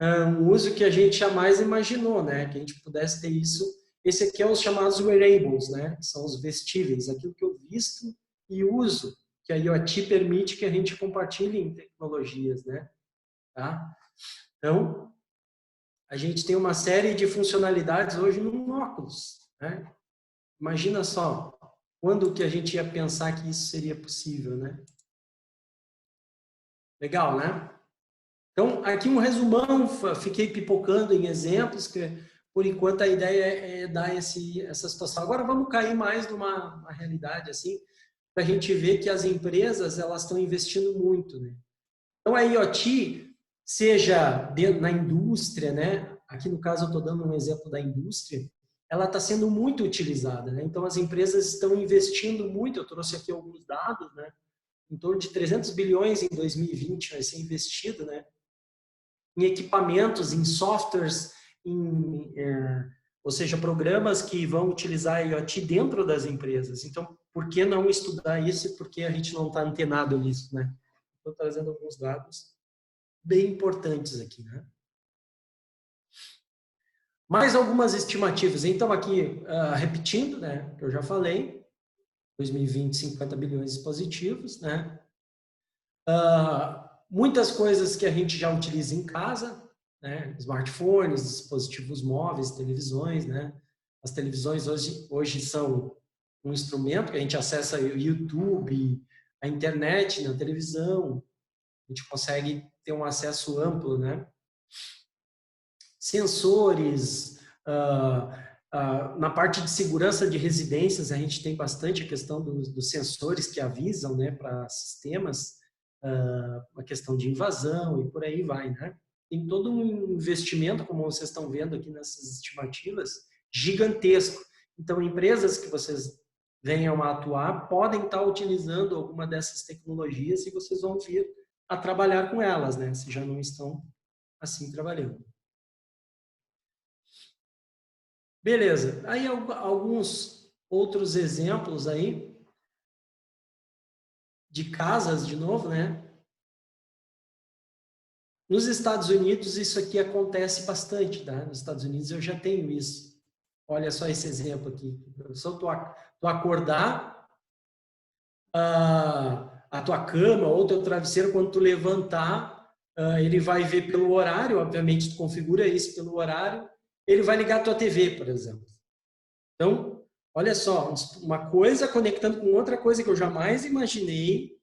um uso que a gente jamais imaginou, né? Que a gente pudesse ter isso. Esse aqui é os chamados wearables, né? São os vestíveis, aquilo que eu visto e uso, que a IoT permite que a gente compartilhe em tecnologias, né? Tá? Então, a gente tem uma série de funcionalidades hoje no óculos, né? Imagina só, quando que a gente ia pensar que isso seria possível, né? Legal, né? Então, aqui um resumão, fiquei pipocando em exemplos, que por enquanto a ideia é dar essa situação. Agora vamos cair mais numa realidade, assim, para a gente ver que as empresas elas estão investindo muito, né? Então, a IoT, seja na indústria, né? Aqui no caso eu estou dando um exemplo da indústria, ela está sendo muito utilizada, né? Então, as empresas estão investindo muito, eu trouxe aqui alguns dados, né? Em torno de 300 bilhões em 2020 vai ser investido, né? Em equipamentos, em softwares, ou seja, programas que vão utilizar a IoT dentro das empresas. Então, por que não estudar isso? Porque a gente não está antenado nisso, né? Estou trazendo alguns dados bem importantes aqui, né? Mais algumas estimativas. Então, aqui, repetindo, né, que eu já falei, 2020, 50 bilhões de dispositivos, né? Muitas coisas que a gente já utiliza em casa, né? Smartphones, dispositivos móveis, televisões, né? As televisões hoje são um instrumento que a gente acessa o YouTube, a internet na televisão, a gente consegue ter um acesso amplo, né? Sensores, na parte de segurança de residências, a gente tem bastante a questão dos sensores que avisam, né, para sistemas, a questão de invasão e por aí vai, né? Tem todo um investimento, como vocês estão vendo aqui nessas estimativas, gigantesco. Então, empresas que vocês venham a atuar podem estar utilizando alguma dessas tecnologias e vocês vão vir a trabalhar com elas, né? Se já não estão assim trabalhando. Beleza. Aí alguns outros exemplos aí de casas, de novo, né? Nos Estados Unidos, isso aqui acontece bastante, tá? Nos Estados Unidos eu já tenho isso. Olha só esse exemplo aqui. Só tu acordar, a tua cama ou teu travesseiro, quando tu levantar, ele vai ver pelo horário, obviamente tu configura isso pelo horário, ele vai ligar a tua TV, por exemplo. Então, olha só, uma coisa conectando com outra coisa que eu jamais imaginei,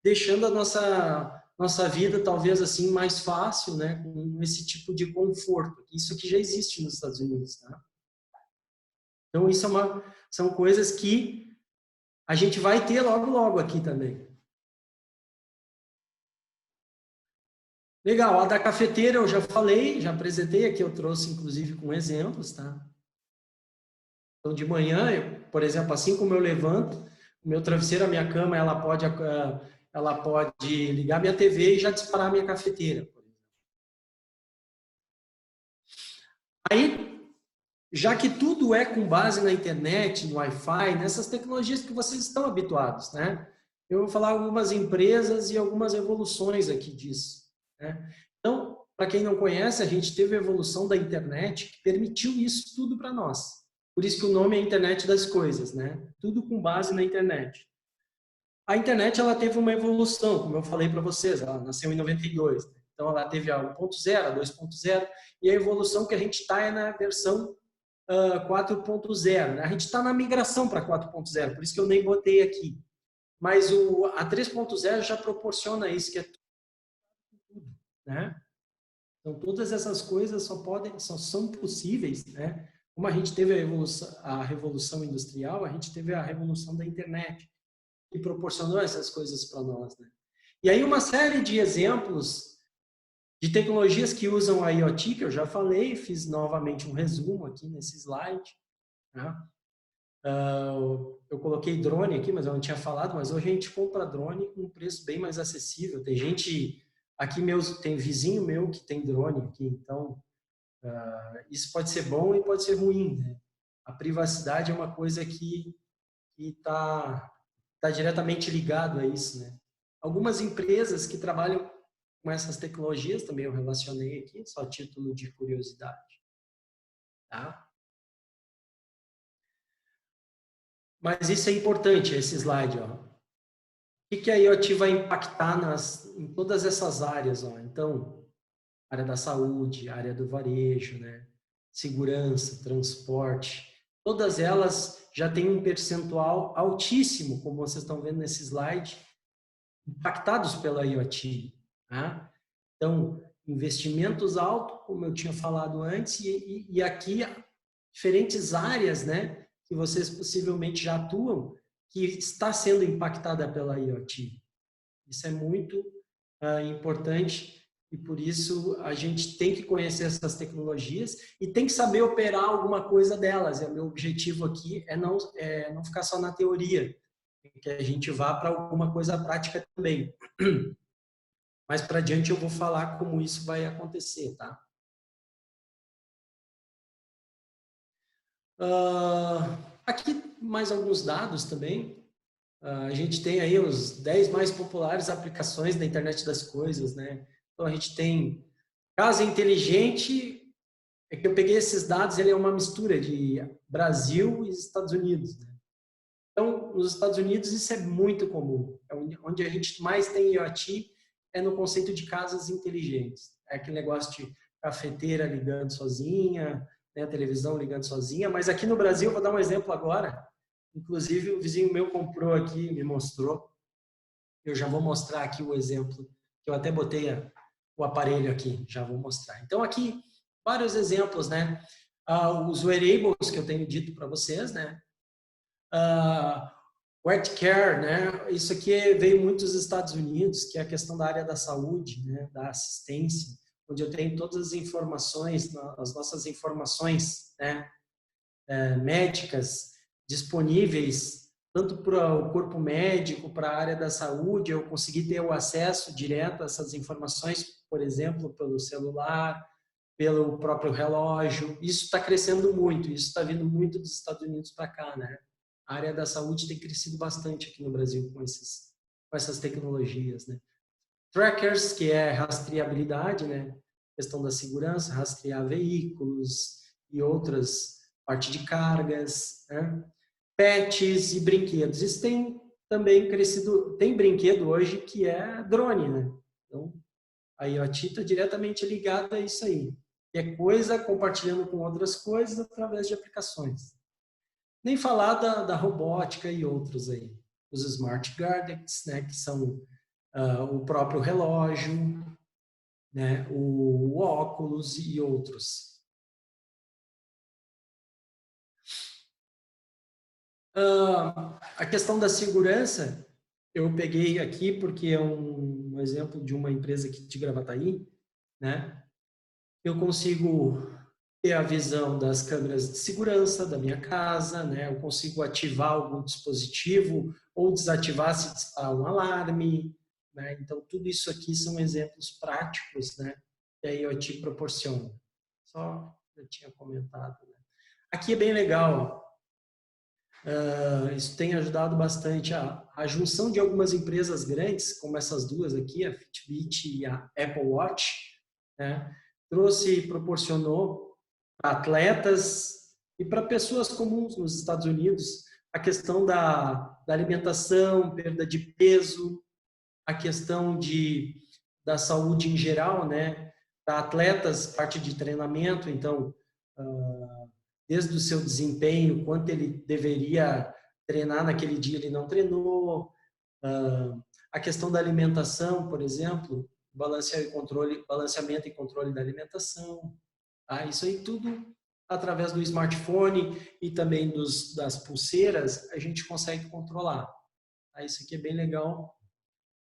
deixando a nossa vida talvez assim mais fácil, né, com esse tipo de conforto. Isso aqui já existe nos Estados Unidos, tá? Então, isso são coisas que a gente vai ter logo, logo aqui também. Legal, a da cafeteira eu já falei, já apresentei aqui, eu trouxe inclusive com exemplos, tá? Então, de manhã, por exemplo, assim como eu levanto, o meu travesseiro, a minha cama, ela pode ligar minha TV e já disparar a minha cafeteira. Aí, já que tudo é com base na internet, no Wi-Fi, nessas tecnologias que vocês estão habituados, né? Eu vou falar algumas empresas e algumas evoluções aqui disso, né? Então, para quem não conhece, a gente teve a evolução da internet que permitiu isso tudo para nós. Por isso que o nome é Internet das Coisas, né? Tudo com base na internet. A internet, ela teve uma evolução, como eu falei para vocês, ela nasceu em 92. Então, ela teve a 1.0, a 2.0, e a evolução que a gente está é na versão 4.0. Né? A gente está na migração para 4.0, por isso que eu nem botei aqui. Mas a 3.0 já proporciona isso, que é tudo, né? Então, todas essas coisas só são possíveis, né? Como a gente teve a revolução industrial, a gente teve a revolução da internet, que proporcionou essas coisas para nós, né? E aí uma série de exemplos de tecnologias que usam a IoT, que eu já falei, fiz novamente um resumo aqui nesse slide, né? Eu coloquei drone aqui, mas eu não tinha falado, mas hoje a gente compra drone com um preço bem mais acessível. Tem gente aqui, tem vizinho meu que tem drone aqui, então isso pode ser bom e pode ser ruim, né? A privacidade é uma coisa que está diretamente ligado a isso, né? Algumas empresas que trabalham com essas tecnologias, também eu relacionei aqui, só a título de curiosidade, tá? Mas isso é importante, esse slide, ó. O que a IoT vai impactar em todas essas áreas, ó? Então, área da saúde, área do varejo, né? Segurança, transporte, todas elas já têm um percentual altíssimo, como vocês estão vendo nesse slide, impactados pela IoT. Tá? Então, investimentos altos, como eu tinha falado antes, e aqui diferentes áreas, né, que vocês possivelmente já atuam, que está sendo impactada pela IoT. Isso é muito importante e por isso a gente tem que conhecer essas tecnologias e tem que saber operar alguma coisa delas. E o meu objetivo aqui é não ficar só na teoria, que a gente vá para alguma coisa prática também. Mais para adiante eu vou falar como isso vai acontecer, tá? Aqui mais alguns dados também. A gente tem aí os 10 mais populares aplicações da internet das coisas, né? Então a gente tem casa inteligente, é que eu peguei esses dados, ele é uma mistura de Brasil e Estados Unidos, né? Então, nos Estados Unidos isso é muito comum. Onde a gente mais tem IoT é no conceito de casas inteligentes. É aquele negócio de cafeteira ligando sozinha, né, televisão ligando sozinha. Mas aqui no Brasil, vou dar um exemplo agora. Inclusive, o vizinho meu comprou aqui, me mostrou. Eu já vou mostrar aqui o exemplo, que eu até botei o aparelho aqui, já vou mostrar. Então, aqui, vários exemplos, né? Os wearables que eu tenho dito para vocês, né? Wet Care, né? Isso aqui veio muito dos Estados Unidos, que é a questão da área da saúde, né? Da assistência, onde eu tenho todas as informações, as nossas informações, né? Médicas disponíveis, tanto para o corpo médico, para a área da saúde, eu consegui ter o acesso direto a essas informações, por exemplo, pelo celular, pelo próprio relógio. Isso está crescendo muito, isso está vindo muito dos Estados Unidos para cá, né? A área da saúde tem crescido bastante aqui no Brasil com essas tecnologias, né? Trackers, que é rastreabilidade, né? Questão da segurança, rastrear veículos e outras, parte de cargas, né? Pets e brinquedos. Isso tem também crescido, tem brinquedo hoje que é drone, né? Então, a IoT está diretamente ligada a isso aí. É coisa compartilhando com outras coisas através de aplicações. Nem falar da robótica e outros aí. Os smart gadgets, né, que são o próprio relógio, né, o óculos e outros. A questão da segurança, eu peguei aqui porque é um exemplo de uma empresa aqui de Gravataí, né? Eu consigo ter a visão das câmeras de segurança da minha casa, né? Eu consigo ativar algum dispositivo ou desativar se disparar um alarme, né? Então, tudo isso aqui são exemplos práticos, né? Que a IoT proporciona. Só eu tinha comentado, né? Aqui é bem legal. Isso tem ajudado bastante a junção de algumas empresas grandes, como essas duas aqui, a Fitbit e a Apple Watch, né? Proporcionou para atletas e para pessoas comuns nos Estados Unidos a questão da alimentação, perda de peso, a questão da saúde em geral, né? Para atletas, parte de treinamento, então, desde o seu desempenho, quanto ele deveria treinar naquele dia, ele não treinou. A questão da alimentação, por exemplo, balanceamento e controle da alimentação. Tá? Isso aí tudo através do smartphone e também das pulseiras, a gente consegue controlar. Tá? Isso aqui é bem legal,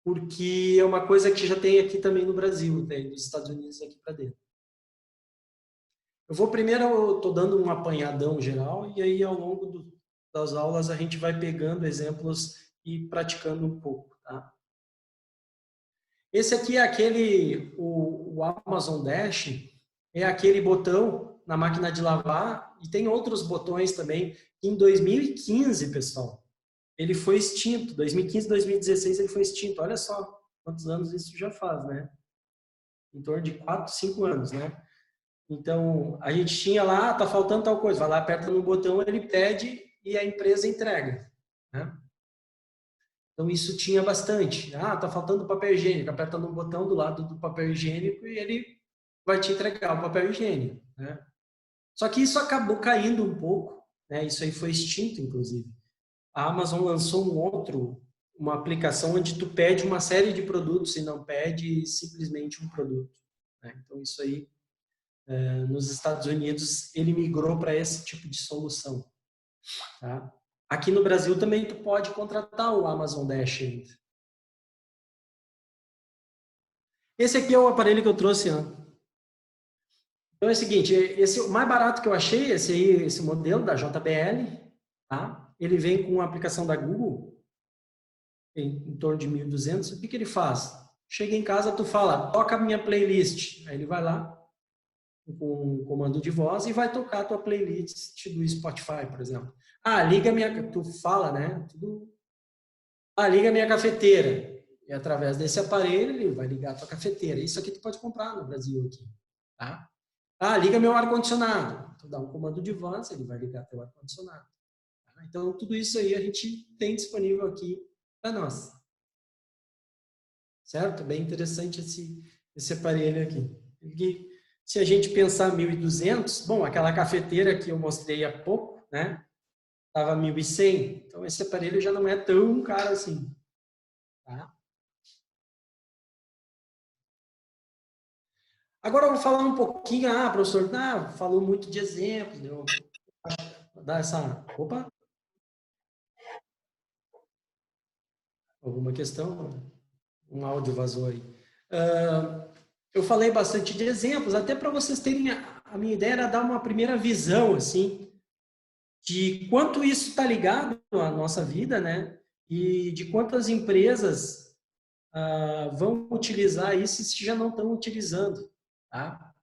porque é uma coisa que já tem aqui também no Brasil, tem dos Estados Unidos aqui para dentro. Eu vou primeiro, eu estou dando um apanhadão geral, e aí ao longo das aulas a gente vai pegando exemplos e praticando um pouco. Tá? Esse aqui é o Amazon Dash, é aquele botão na máquina de lavar, e tem outros botões também. Em 2015, pessoal, ele foi extinto. 2015, 2016 ele foi extinto. Olha só quantos anos isso já faz, né? Em torno de 4, 5 anos, né? Então, a gente tinha lá, tá faltando tal coisa, vai lá, aperta no botão, ele pede e a empresa entrega, né? Então, isso tinha bastante. Tá faltando papel higiênico, aperta no botão do lado do papel higiênico e ele vai te entregar o papel higiênico, né? Só que isso acabou caindo um pouco, né? Isso aí foi extinto, inclusive. A Amazon lançou uma aplicação onde tu pede uma série de produtos e não pede simplesmente um produto, né? Então, isso aí, nos Estados Unidos, ele migrou para esse tipo de solução, tá? Aqui no Brasil também tu pode contratar o Amazon Dash ainda. Esse aqui é o aparelho que eu trouxe, ó. Então é o seguinte, o mais barato que eu achei, esse modelo da JBL, tá? Ele vem com a aplicação da Google, em torno de 1.200. O que ele faz? Chega em casa, tu fala, toca a minha playlist. Aí ele vai lá, com um comando de voz, e vai tocar a tua playlist do Spotify, por exemplo. Liga tu fala, né? Liga minha cafeteira. E através desse aparelho, ele vai ligar a tua cafeteira. Isso aqui tu pode comprar no Brasil aqui, tá? Liga meu ar-condicionado. Tu dá um comando de voz, ele vai ligar teu ar-condicionado. Tá? Então, tudo isso aí a gente tem disponível aqui para nós. Certo? Bem interessante esse aparelho aqui. Se a gente pensar 1.200, bom, aquela cafeteira que eu mostrei há pouco, né? Estava 1.100. Então, esse aparelho já não é tão caro assim. Tá? Agora eu vou falar um pouquinho, professor, falou muito de exemplos, né? Vou dar essa... Opa! Alguma questão? Um áudio vazou aí. Eu falei bastante de exemplos, até para vocês terem... A minha ideia era dar uma primeira visão, assim, de quanto isso está ligado à nossa vida, né? E de quantas empresas vão utilizar isso se já não estão utilizando. Tá?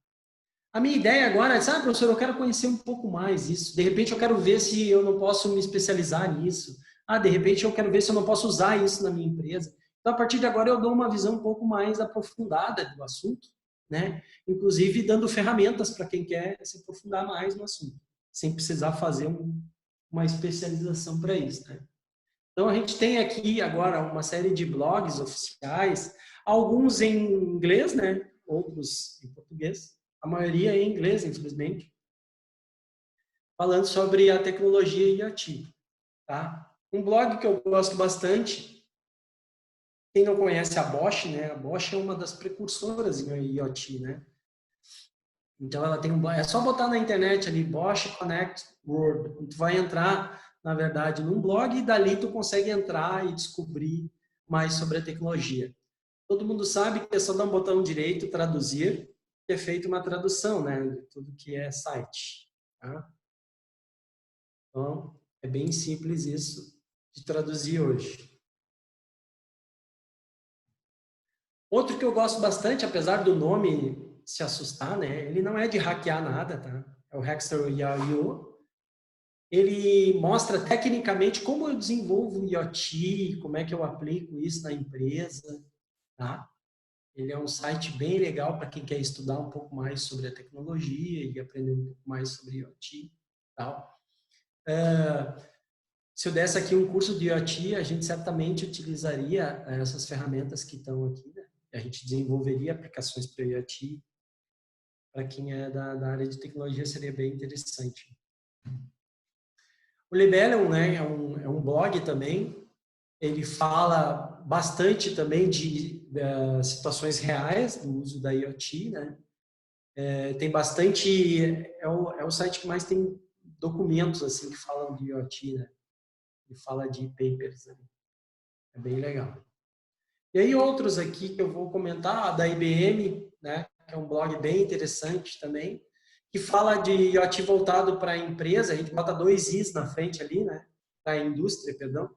A minha ideia agora é, professor, eu quero conhecer um pouco mais isso. De repente eu quero ver se eu não posso me especializar nisso. De repente eu quero ver se eu não posso usar isso na minha empresa. Então, a partir de agora, eu dou uma visão um pouco mais aprofundada do assunto, né? Inclusive dando ferramentas para quem quer se aprofundar mais no assunto, sem precisar fazer uma especialização para isso, né? Então, a gente tem aqui agora uma série de blogs oficiais, alguns em inglês, né? Outros em português, a maioria em inglês, infelizmente, falando sobre a tecnologia IoT. Tá? Um blog que eu gosto bastante, quem não conhece a Bosch, né? A Bosch é uma das precursoras em IoT, né? Então, ela tem é só botar na internet ali, Bosch Connect World. Tu vai entrar na verdade, num blog e dali tu consegue entrar e descobrir mais sobre a tecnologia. Todo mundo sabe que é só dar um botão direito, traduzir, que é feita uma tradução, né, de tudo que é site. Tá? Então, é bem simples isso de traduzir hoje. Outro que eu gosto bastante, apesar do nome se assustar, né, ele não é de hackear nada, tá? É o Hackster.io. Ele mostra tecnicamente como eu desenvolvo o IoT, como é que eu aplico isso na empresa, tá? Ele é um site bem legal para quem quer estudar um pouco mais sobre a tecnologia e aprender um pouco mais sobre IoT, tal. Se eu desse aqui um curso de IoT, a gente certamente utilizaria essas ferramentas que estão aqui, né? A gente desenvolveria aplicações para IoT. Para quem é da área de tecnologia, seria bem interessante. O Libelium, né, é um blog também. Ele fala bastante também de situações reais do uso da IoT, né? Tem bastante... É o site que mais tem documentos assim que falam de IoT, né? E fala de papers. Né? É bem legal. E aí outros aqui que eu vou comentar, da IBM, né? Que é um blog bem interessante também, que fala de IoT voltado para a empresa. A gente bota 2 Is na frente ali, né? Para a indústria, perdão.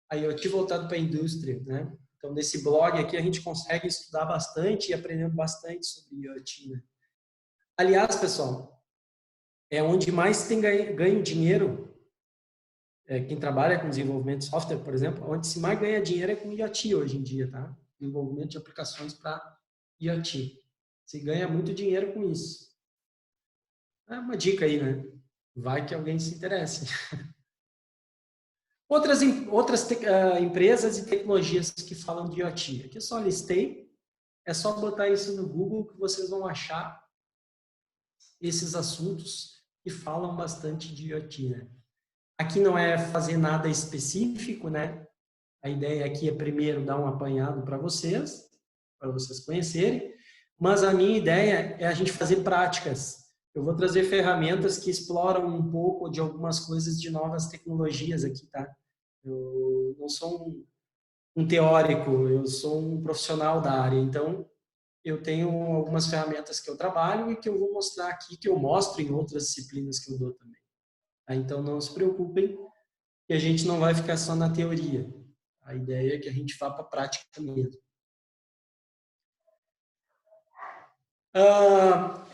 A IoT voltado para a indústria, né? Então, nesse blog aqui, a gente consegue estudar bastante e aprender bastante sobre IoT, né? Aliás, pessoal, é onde mais tem ganho dinheiro, quem trabalha com desenvolvimento de software, por exemplo, onde se mais ganha dinheiro é com IoT hoje em dia, tá? Desenvolvimento de aplicações para IoT. Se ganha muito dinheiro com isso. É uma dica aí, né? Vai que alguém se interesse. Outras empresas e tecnologias que falam de IoT. Aqui eu só listei. É só botar isso no Google que vocês vão achar esses assuntos que falam bastante de IoT, né? Aqui não é fazer nada específico, né? A ideia aqui é primeiro dar um apanhado para vocês conhecerem, mas a minha ideia é a gente fazer práticas. Eu vou trazer ferramentas que exploram um pouco de algumas coisas de novas tecnologias aqui, tá? Eu não sou um teórico, eu sou um profissional da área, então eu tenho algumas ferramentas que eu trabalho e que eu vou mostrar aqui, que eu mostro em outras disciplinas que eu dou também. Tá? Então não se preocupem, que a gente não vai ficar só na teoria. A ideia é que a gente vá para a prática mesmo.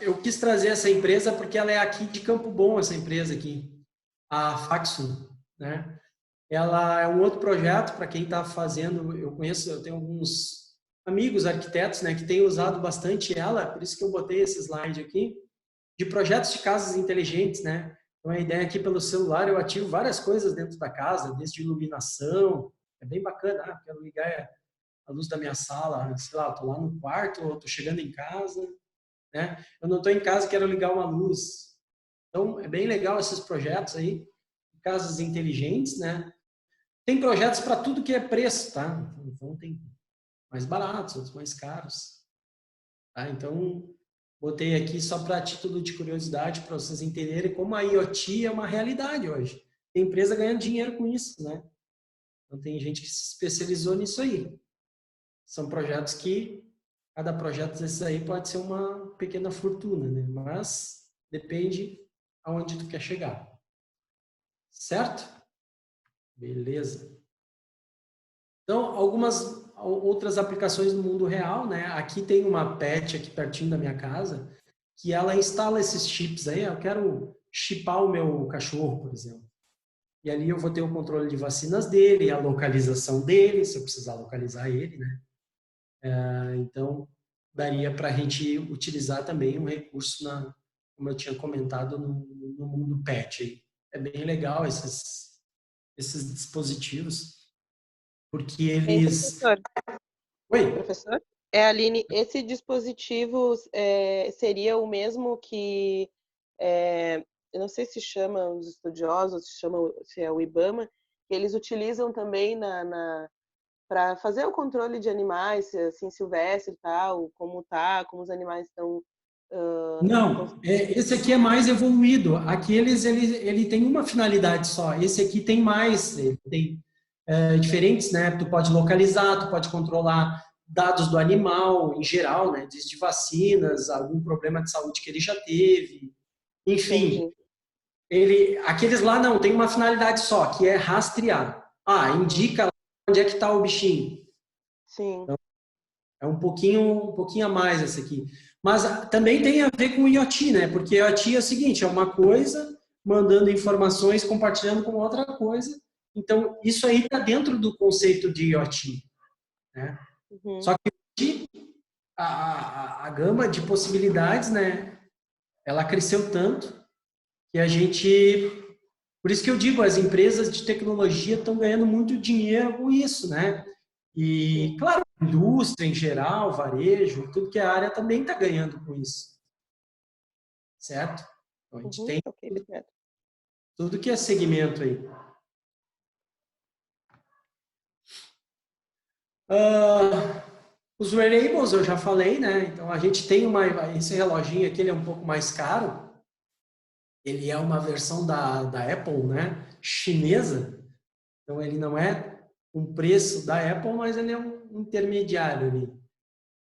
Eu quis trazer essa empresa porque ela é aqui de Campo Bom, essa empresa aqui, a Faxum, né? Ela é um outro projeto para quem está fazendo. Eu tenho alguns amigos arquitetos, né, que têm usado bastante ela, por isso que eu botei esse slide aqui, de projetos de casas inteligentes, né? Então a ideia aqui pelo celular eu ativo várias coisas dentro da casa, desde iluminação, é bem bacana, quero ligar a luz da minha sala, sei lá, estou lá no quarto, ou estou chegando em casa, né? Eu não estou em casa, quero ligar uma luz. Então é bem legal esses projetos aí, casas inteligentes, né? Tem projetos para tudo que é preço, tá? Então tem mais baratos, outros mais caros. Tá? Então, botei aqui só para título de curiosidade, para vocês entenderem como a IoT é uma realidade hoje. Tem empresa ganhando dinheiro com isso, né? Então, tem gente que se especializou nisso aí. São projetos que, cada projeto desses aí pode ser uma pequena fortuna, né? Mas depende aonde tu quer chegar. Certo? Beleza. Então, algumas outras aplicações no mundo real, né? Aqui tem uma pet aqui pertinho da minha casa, que ela instala esses chips aí. Eu quero chipar o meu cachorro, por exemplo. E ali eu vou ter o controle de vacinas dele, a localização dele, se eu precisar localizar ele, né? Então, daria para a gente utilizar também um recurso, como eu tinha comentado, no mundo pet. Aí. É bem legal esses dispositivos, porque Hein, eles... professor? Oi? Professor? Aline, esse dispositivo seria o mesmo que, eu não sei se chamam os estudiosos, se é o IBAMA, que eles utilizam também para fazer o controle de animais, assim, silvestre e tal, como os animais estão Não, esse aqui é mais evoluído. Aqueles, ele tem uma finalidade só. Esse aqui tem mais, ele tem diferentes, né? Tu pode localizar, tu pode controlar dados do animal em geral, né? Desde vacinas, algum problema de saúde que ele já teve, enfim. Aqueles lá não, tem uma finalidade só, que é rastrear. Indica onde é que está o bichinho. Sim. Então, é um pouquinho a mais esse aqui. Mas também tem a ver com o IoT, né? Porque IoT é o seguinte, é uma coisa mandando informações, compartilhando com outra coisa. Então, isso aí está dentro do conceito de IoT, né? Uhum. Só que a gama de possibilidades, né? Ela cresceu tanto que a gente... Por isso que eu digo, as empresas de tecnologia estão ganhando muito dinheiro com isso, né? E, claro, a indústria em geral, varejo, tudo que é área também está ganhando com isso. Certo? Então, a gente tem tudo que é segmento aí. Os wearables eu já falei, né? Então, a gente tem esse reloginho aqui, ele é um pouco mais caro. Ele é uma versão da Apple, né? Chinesa. Então, ele não é um preço da Apple, mas ele é um intermediário ali.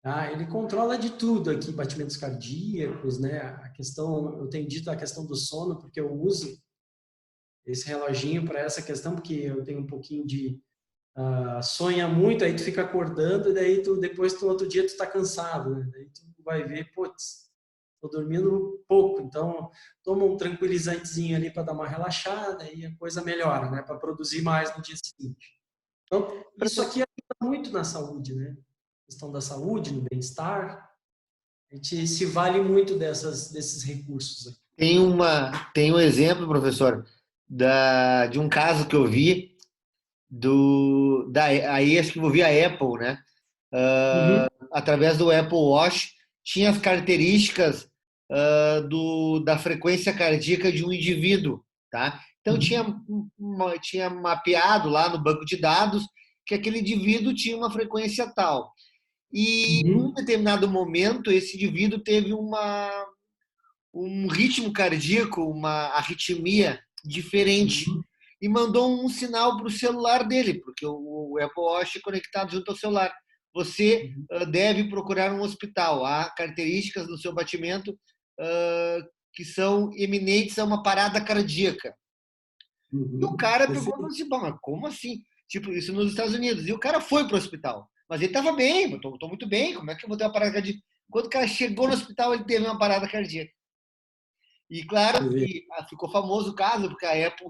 Tá? Ele controla de tudo aqui, batimentos cardíacos, né? A questão, eu tenho dito a questão do sono, porque eu uso esse reloginho para essa questão, porque eu tenho um pouquinho de sonha muito, aí tu fica acordando, e daí depois no outro dia tu tá cansado, né? Daí tu vai ver, putz, tô dormindo pouco, então toma um tranquilizantezinho ali para dar uma relaxada e a coisa melhora, né? Para produzir mais no dia seguinte. Então, isso aqui ajuda muito na saúde, né? A questão da saúde, no bem-estar, a gente se vale muito desses recursos aqui. Tem um exemplo, professor, de um caso que eu vi aí acho que envolvia a Apple, né? Através do Apple Watch, tinha as características da frequência cardíaca de um indivíduo, tá? Então tinha mapeado lá no banco de dados que aquele indivíduo tinha uma frequência tal. E em um determinado momento esse indivíduo teve um ritmo cardíaco, uma arritmia diferente. E mandou um sinal para o celular dele, porque o Apple Watch é conectado junto ao celular. Você deve procurar um hospital. Há características no seu batimento que são eminentes a uma parada cardíaca. E o cara pegou e falou assim, mas como assim? Tipo, isso nos Estados Unidos. E o cara foi para o hospital. Mas ele estava bem, estou muito bem, como é que eu vou ter uma parada cardíaca? Quando o cara chegou no hospital, ele teve uma parada cardíaca. E claro que ficou famoso o caso, porque a Apple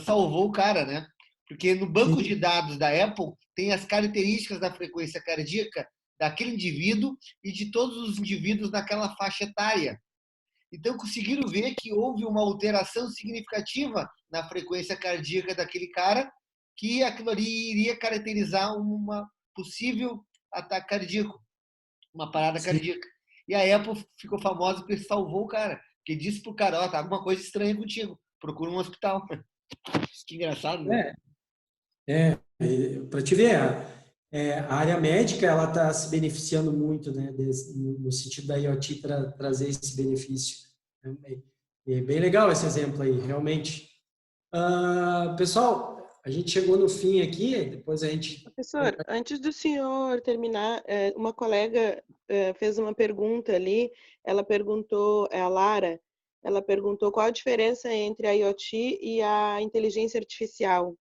salvou o cara, né? Porque no banco de dados da Apple tem as características da frequência cardíaca daquele indivíduo e de todos os indivíduos naquela faixa etária. Então conseguiram ver que houve uma alteração significativa na frequência cardíaca daquele cara, que aquilo ali iria caracterizar uma possível ataque cardíaco, uma parada cardíaca. E a Apple ficou famosa porque salvou o cara, porque disse pro cara, tá alguma coisa estranha contigo, procura um hospital. Que engraçado, né? Para te ver, a área médica ela está se beneficiando muito, né, no sentido da IoT para trazer esse benefício. É bem legal esse exemplo aí, realmente. Pessoal, a gente chegou no fim aqui, depois a gente... Professor, antes do senhor terminar, uma colega fez uma pergunta ali, ela perguntou, a Lara, ela perguntou qual a diferença entre a IoT e a inteligência artificial.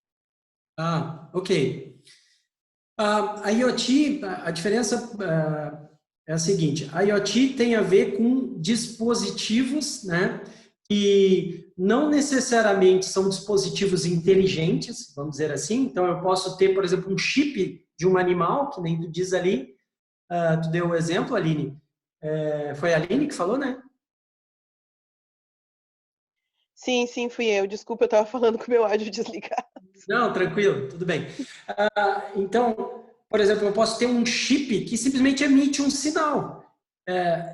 Ok. A IoT, a diferença é a seguinte, a IoT tem a ver com dispositivos, né, que não necessariamente são dispositivos inteligentes, vamos dizer assim. Então, eu posso ter, por exemplo, um chip de um animal, que nem tu diz ali, tu deu o exemplo, Aline. Foi a Aline que falou, né? Sim, fui eu. Desculpa, eu estava falando com o meu áudio desligado. Não, tranquilo, tudo bem. Então, por exemplo, eu posso ter um chip que simplesmente emite um sinal.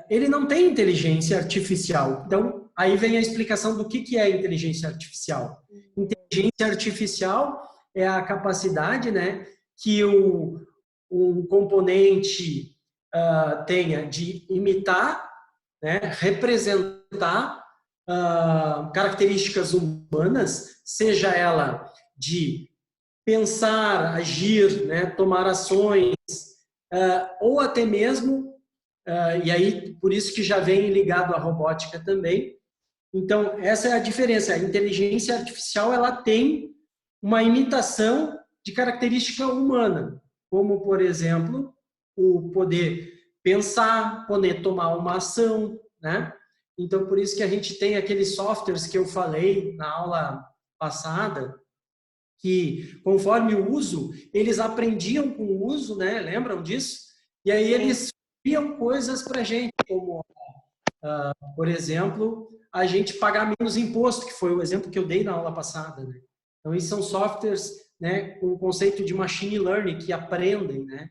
Ele não tem inteligência artificial. Então, aí vem a explicação do que é inteligência artificial. Inteligência artificial é a capacidade, né, que um componente tenha de imitar né, representar características humanas, seja ela de pensar, agir, né, tomar ações, ou até mesmo, e aí por isso que já vem ligado à robótica também. Então, essa é a diferença. A inteligência artificial ela tem uma imitação de característica humana, como, por exemplo, o poder pensar, poder tomar uma ação, né? Então, por isso que a gente tem aqueles softwares que eu falei na aula passada, que conforme o uso, eles aprendiam com o uso, né? Lembram disso? E aí eles criam coisas para a gente, como, por exemplo, a gente pagar menos imposto, que foi o exemplo que eu dei na aula passada, né? Então, esses são softwares, né, com o conceito de machine learning, que aprendem, né?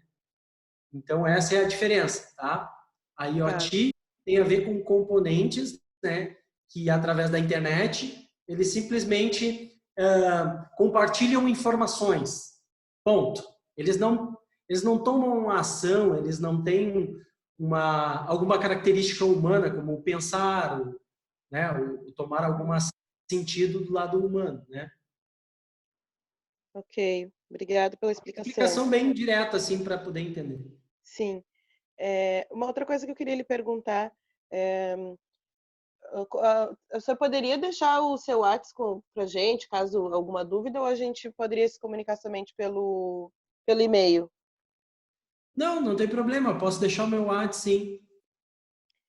Então, essa é a diferença, tá? A IoT tem a ver com componentes, né, que através da internet, eles simplesmente compartilham informações. Ponto. Eles não tomam uma ação, eles não têm alguma característica humana, como pensar, né, ou tomar algum sentido do lado humano, né? Ok, obrigada pela explicação. Explicação bem direta, assim, para poder entender. Sim. Uma outra coisa que eu queria lhe perguntar, você poderia deixar o seu WhatsApp para a gente, caso alguma dúvida, ou a gente poderia se comunicar somente pelo e-mail? Não tem problema, eu posso deixar o meu WhatsApp, sim.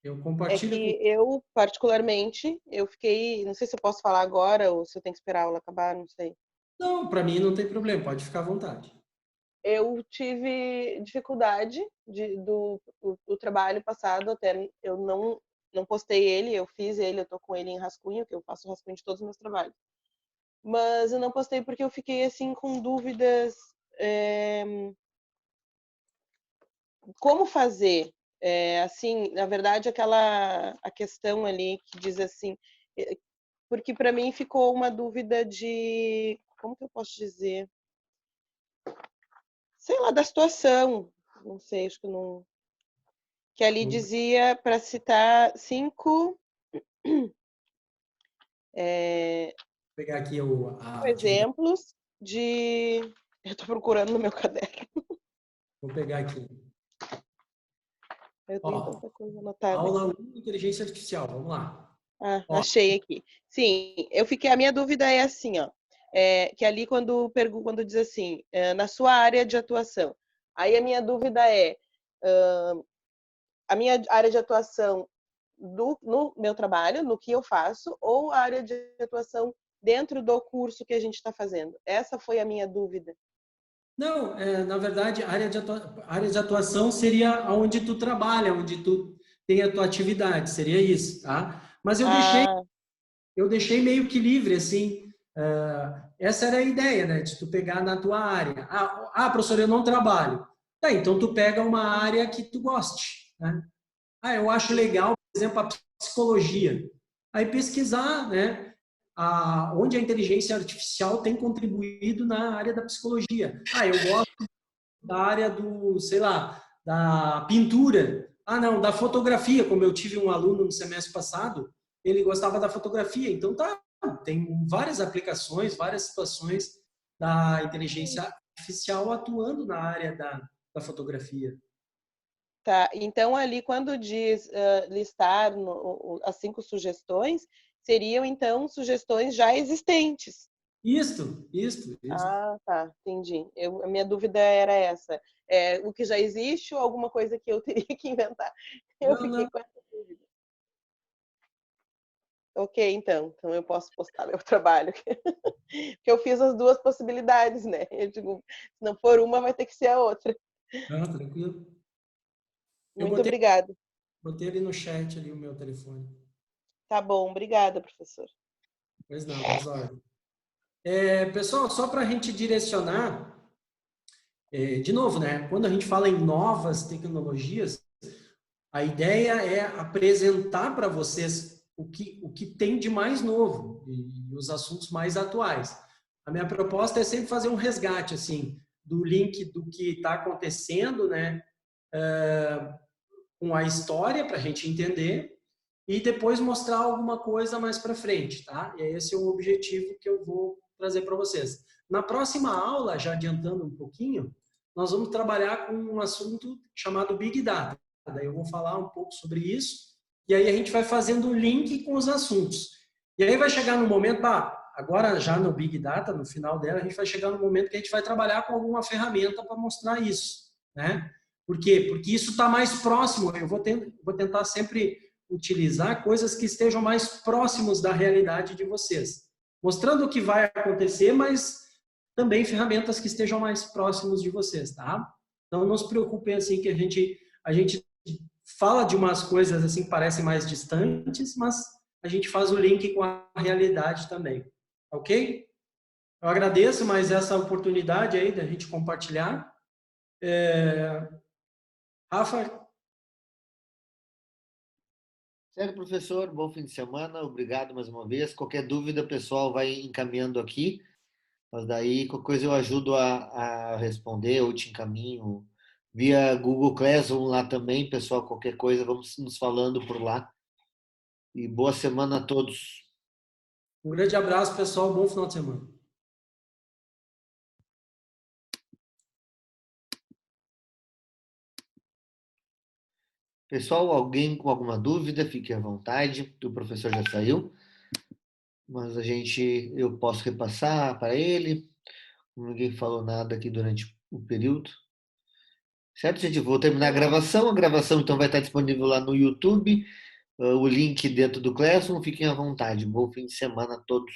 Eu compartilho É que eu, particularmente, não sei se eu posso falar agora ou se eu tenho que esperar a aula acabar, não sei. Não, para mim não tem problema, pode ficar à vontade. Eu tive dificuldade do trabalho passado, até eu não postei ele, eu fiz ele, eu tô com ele em rascunho, que eu faço rascunho de todos os meus trabalhos. Mas eu não postei porque eu fiquei assim com dúvidas, como fazer. Assim, na verdade, a questão ali que diz assim, porque para mim ficou uma dúvida de, como que eu posso dizer? Sei lá, da situação, não sei, acho que não. Que ali dizia para citar 5 Vou pegar aqui a atividade. exemplos de. Eu estou procurando no meu caderno. Vou pegar aqui. Eu tenho tanta coisa anotada. Aula 1, inteligência artificial, vamos lá. Achei aqui. Sim, a minha dúvida é assim, ó. Que ali quando diz assim, na sua área de atuação. Aí a minha dúvida é, a minha área de atuação no meu trabalho, no que eu faço, ou a área de atuação dentro do curso que a gente está fazendo? Essa foi a minha dúvida. Não, na verdade, a área de atuação seria onde tu trabalha, onde tu tem a tua atividade, seria isso, tá? Mas eu deixei meio que livre, assim. Essa era a ideia, né? De tu pegar na tua área. Professor, eu não trabalho. Tá, então tu pega uma área que tu goste, né? Eu acho legal, por exemplo, a psicologia. Aí pesquisar, né? Onde a inteligência artificial tem contribuído na área da psicologia. Eu gosto da área sei lá, da pintura. Não, da fotografia, como eu tive um aluno no semestre passado, ele gostava da fotografia. Então, tem várias aplicações, várias situações da inteligência artificial atuando na área da fotografia. Tá, então ali quando diz listar as 5 sugestões, seriam então sugestões já existentes. Isso. Tá, entendi. A minha dúvida era essa. O que já existe ou alguma coisa que eu teria que inventar? Eu fiquei com essa dúvida. Ok, então eu posso postar meu trabalho. Porque eu fiz as duas possibilidades, né? Eu digo, se não for uma, vai ter que ser a outra. Não, tranquilo. Muito obrigada. Botei ali no chat ali o meu telefone. Tá bom, obrigada, professor. Pois não, mas olha. Pessoal, só para a gente direcionar, de novo, né? Quando a gente fala em novas tecnologias, a ideia é apresentar para vocês o que tem de mais novo e os assuntos mais atuais. A minha proposta é sempre fazer um resgate, assim, do link do que está acontecendo, né? Com a história, para a gente entender, e depois mostrar alguma coisa mais para frente, tá? E esse é o objetivo que eu vou trazer para vocês. Na próxima aula, já adiantando um pouquinho, nós vamos trabalhar com um assunto chamado Big Data. Daí eu vou falar um pouco sobre isso, e aí a gente vai fazendo o link com os assuntos. E aí vai chegar no momento, agora já no Big Data, no final dela, a gente vai chegar no momento que a gente vai trabalhar com alguma ferramenta para mostrar isso, né? Por quê? Porque isso está mais próximo. Eu vou tentar sempre utilizar coisas que estejam mais próximos da realidade de vocês, mostrando o que vai acontecer, mas também ferramentas que estejam mais próximos de vocês, tá? Então não se preocupem assim que a gente fala de umas coisas assim que parecem mais distantes, mas a gente faz o link com a realidade também, ok? Eu agradeço mais essa oportunidade aí da gente compartilhar. Rafa? Certo, professor. Bom fim de semana. Obrigado mais uma vez. Qualquer dúvida, pessoal, vai encaminhando aqui. Mas daí, qualquer coisa eu ajudo a responder ou te encaminho via Google Classroom lá também, pessoal. Qualquer coisa, vamos nos falando por lá. E boa semana a todos. Um grande abraço, pessoal. Bom final de semana. Pessoal, alguém com alguma dúvida, fique à vontade. O professor já saiu, mas eu posso repassar para ele. Ninguém falou nada aqui durante o período. Certo, gente? Vou terminar a gravação. A gravação então vai estar disponível lá no YouTube. O link dentro do Classroom. Fiquem à vontade. Bom fim de semana a todos.